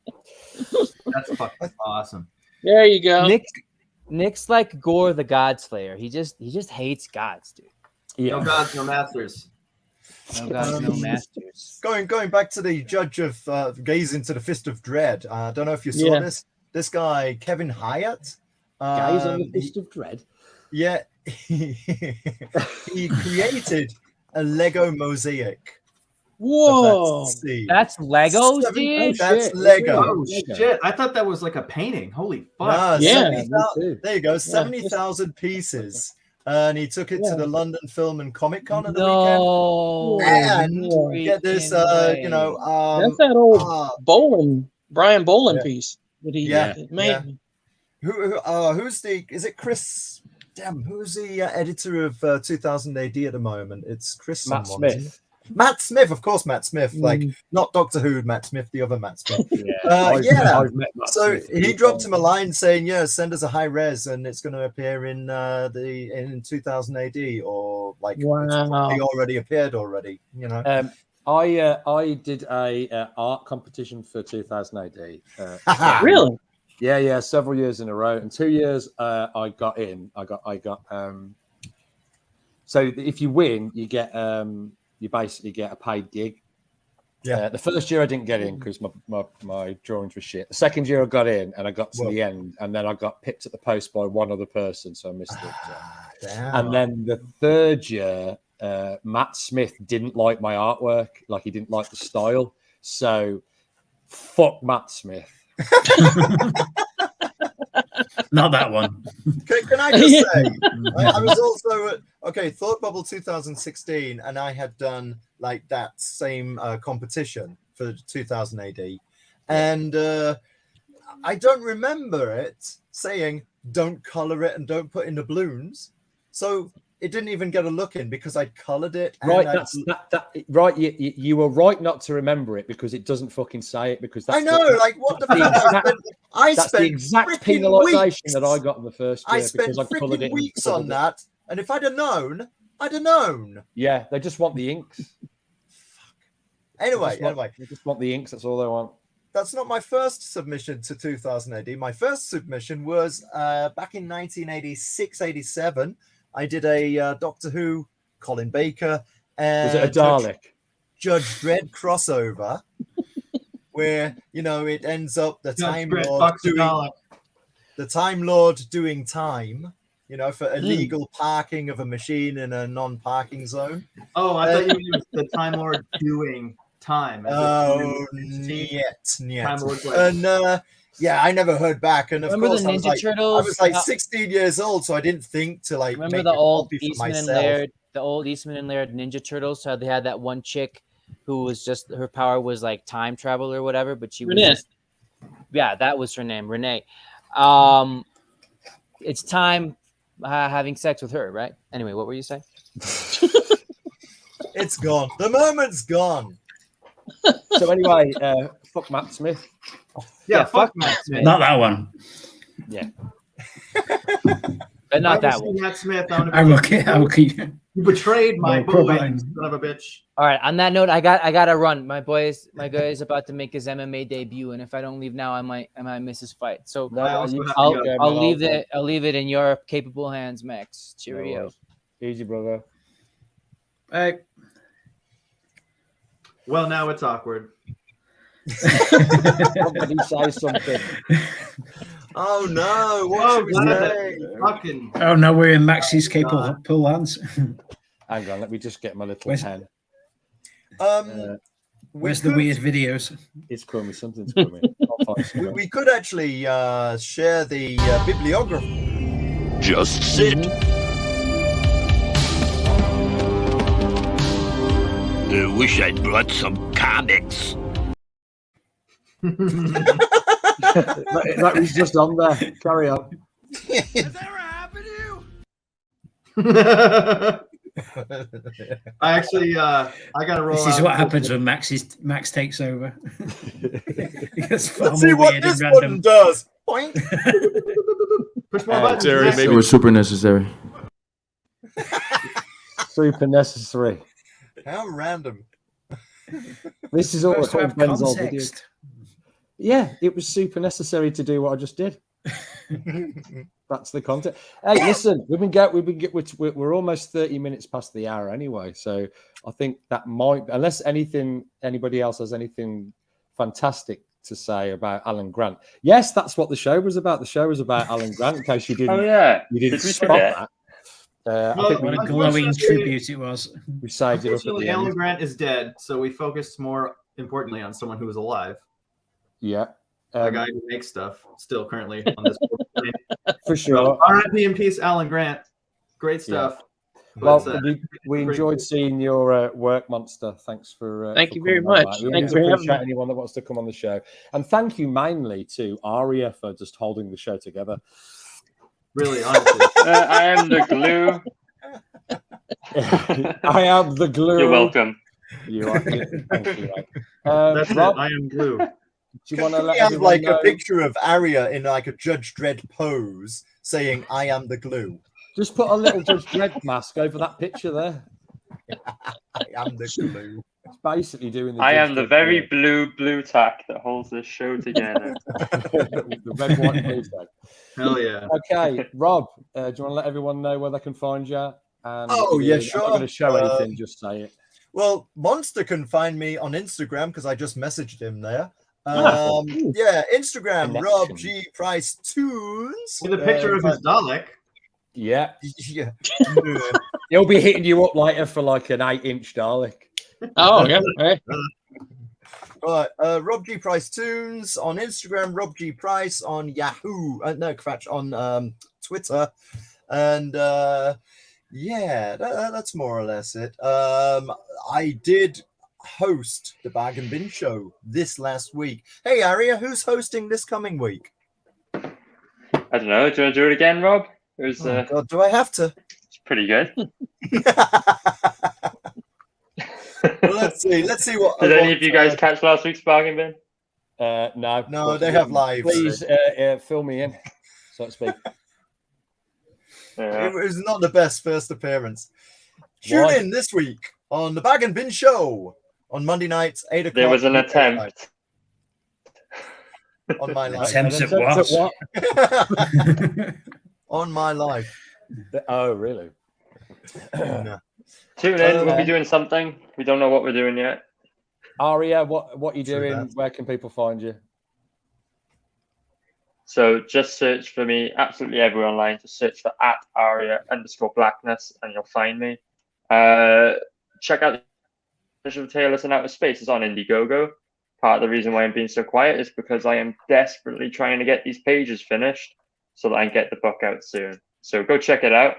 That's fucking awesome. There you go. Nick's like Gore the God Slayer. He just hates gods, dude. Yeah. No gods, no masters. No gods, no masters. Going back to the judge of Gaze into the Fist of Dread. I don't know if you saw this. This guy, Kevin Hyatt. Gaze on the Fist of Dread. Yeah. He created a Lego mosaic. Whoa. That's Legos, dude? That's Lego. Oh, shit. I thought that was like a painting. Holy fuck. There you go. 70,000 pieces. And he took it to the London Film and Comic Con at the weekend. And get this, that's that old Brian Boland piece that he made. Is it Chris? Damn, who's the editor of 2000 AD at the moment? It's Chris. Matt Smith. Matt Smith, of course, Matt Smith. Like, not Doctor Who Matt Smith, the other Matt Smith. I've met Matt so Smith. he dropped him a line saying, send us a high res and it's going to appear in 2000 AD, or like it's probably already appeared already, I did a art competition for 2000 AD. Really? Yeah, several years in a row. And 2 years I got in. I got so if you win, you get you basically get a paid gig. Yeah. The first year I didn't get in because my drawings were shit. The second year I got in and I got to the end, and then I got picked at the post by one other person, so I missed it. And then the third year, Matt Smith didn't like my artwork, like he didn't like the style. So fuck Matt Smith. Not that one. Can I just say, I was also at Thought Bubble 2016, and I had done like that same competition for 2000 AD, and I don't remember it saying don't color it and don't put in the balloons, so it didn't even get a look in because I'd colored it. And right. You were right not to remember it because it doesn't fucking say it. Because that's what the fuck? I spent the exact penalisation that I got in the first year. I spent freaking weeks on that, and if I'd have known, I'd have known. Yeah, they just want the inks. Anyway, they just want the inks. That's all they want. That's not my first submission to 2000 AD. My first submission was back in 1986, 87. I did a Doctor Who, Colin Baker, Was it a Dalek? Judge Dredd crossover, where it ends up the Time Lord doing time, for illegal parking of a machine in a non-parking zone. Oh, I thought you meant the Time Lord doing time. Time Lord's like, and I never heard back. And of Remember course, the Ninja Turtles? I was like 16 years old, so I didn't think to Remember make the a old copy for Eastman and myself. Laird, the old Eastman and Laird Ninja Turtles? So they had that one chick who was just her power was like time travel or whatever, but she was just, that was her name, Renee. It's time having sex with her, right? Anyway, what were you saying? It's gone. The moment's gone. So anyway, fuck Matt Smith. Yeah, fuck Matt Smith. Not that one. Yeah. But not that one. Matt Smith. I will keep. You betrayed my boy, son of a bitch. All right. On that note, I gotta run. My guy is about to make his MMA debut, and if I don't leave now, I might miss his fight. So I'll leave it in your capable hands, Max. Cheerio. Easy, brother. Hey. Well, now it's awkward. Somebody say something. Oh no! Oh no, we're in Max's capable hands. Hang on, let me just get my little pen. Where's the weird videos? It's coming. Something's coming. We could actually share the bibliography. Just sit. I wish I'd brought some comics. that was just on there. Carry on. Has that ever happened to you? I actually, I gotta roll. This is what happens when Max takes over. Let's see what this button does. Point. Push more buttons. Jerry, maybe it was super necessary. Super necessary. How random. This is all Ben's old video. Yeah, it was super necessary to do what I just did. That's the content. Hey, listen, we're almost 30 minutes past the hour anyway, so I think that might, unless anybody else has anything fantastic to say about Alan Grant. Yes, that's what the show was about. The show was about Alan Grant. In case you didn't, you didn't spot that. I think what a glowing tribute it was. We saved it up at the Alan end. Grant is dead, so we focused more importantly on someone who was alive. Yeah. A guy who makes stuff still currently on this board. For sure. R.I.P. in peace, Alan Grant. Great stuff. Yeah. Well, we enjoyed seeing your work, Monster. Thanks for thank you very much. Thanks for appreciate anyone that wants to come on the show, and thank you mainly to Aria for just holding the show together. Really, honestly. I am the glue. I am the glue. You're welcome. You are. Thank you. That's Rob, it. I am glue. Do you want to let have everyone know? A picture of Arya in like a Judge Dredd pose, saying "I am the glue"? Just put a little Judge Dredd mask over that picture there. I am the glue. It's basically doing the. I am the very blue tack that holds this show together. The red, white, blue tack. Hell yeah. Okay, Rob, do you want to let everyone know where they can find you? And yeah, sure. I'm not going to show anything, just say it. Well, Monster can find me on Instagram because I just messaged him there. Yeah, Instagram, Rob G Price Tunes. With a picture of his Dalek. Yeah. Yeah. He'll be hitting you up later for like an 8-inch Dalek. Oh, yeah. Right. Right, Rob G Price Tunes on Instagram, Rob G Price on Yahoo, on Twitter, and yeah, that's more or less it. I did host the Bag and Bin show this last week. Hey, Aria, who's hosting this coming week? I don't know. Do you want to do it again, Rob? God, do I have to? It's pretty good. Well, let's see what. Did any of you guys catch last week's bargain bin? No. No, they have live. Please fill me in, so to speak. It was not the best first appearance. Tune in this week on the Bag and Bin show on Monday nights, 8 o'clock. There was an attempt. On my life. Attempts at what? On my life. Oh, really? No. Tune in. We'll be doing something. We don't know what we're doing yet. Aria, what you True doing? that. Where can people find you? So just search for me, absolutely everywhere online. Just search for @Aria_Blackness and you'll find me. Check out Digital Tailors in Outer Space. It's on Indiegogo. Part of the reason why I'm being so quiet is because I am desperately trying to get these pages finished so that I can get the book out soon. So go check it out.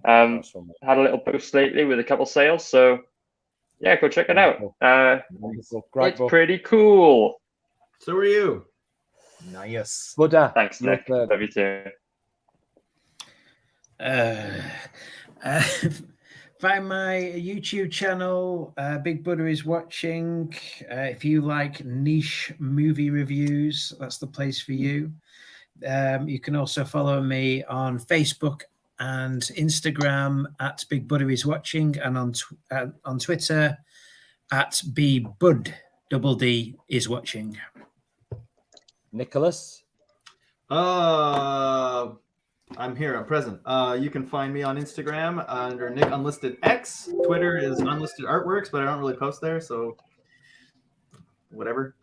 Had a little post lately with a couple sales, so yeah, go check it out. Great it's book. pretty cool. So are you. Nice. Buddha. Thanks, Nick. Love you too. Find my YouTube channel, Big Buddha is watching. If you like niche movie reviews, that's the place for you. You can also follow me on Facebook and Instagram @Big Buddha is watching, and on Twitter @BBud D is watching. Nicholas. I'm here. I'm present. You can find me on Instagram under Nick Unlisted X. Twitter is Unlisted Artworks, but I don't really post there, so whatever.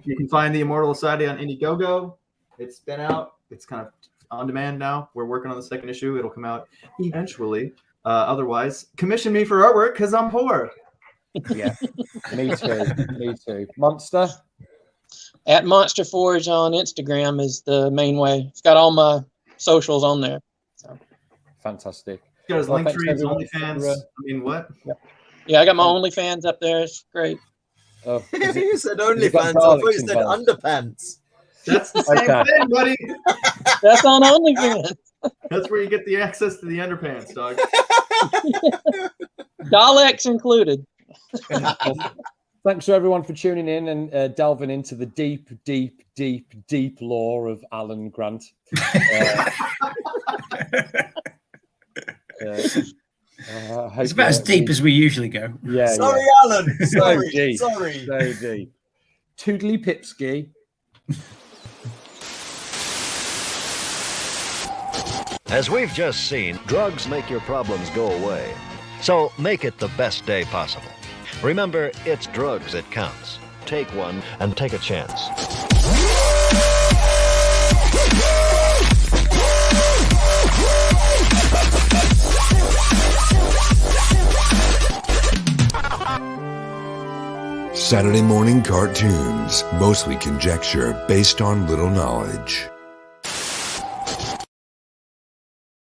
You can find The Immortal Society on Indiegogo. It's been out. It's kind of on demand now. We're working on the second issue. It'll come out eventually. Otherwise, commission me for artwork because I'm poor. Yeah, me too. Me too. Monster. @Monster Forge on Instagram is the main way. It's got all my socials on there. So. Fantastic. He got his link thanks tree, his everyone OnlyFans. for, I mean, what? Yeah, I got my OnlyFans up there. It's great. Oh, You said OnlyFans. I thought you said underpants. That's the same thing, buddy. That's on OnlyFans. That's where you get the access to the underpants, dog. Daleks included. Thanks to everyone for tuning in and delving into the deep, deep, deep, deep lore of Alan Grant. It's about as deep as we usually go. Yeah. Sorry, yeah. Alan. Sorry. Sorry. So deep. Toodly Pipski. As we've just seen, drugs make your problems go away. So make it the best day possible. Remember, it's drugs that counts. Take one and take a chance. Saturday morning cartoons, mostly conjecture based on little knowledge.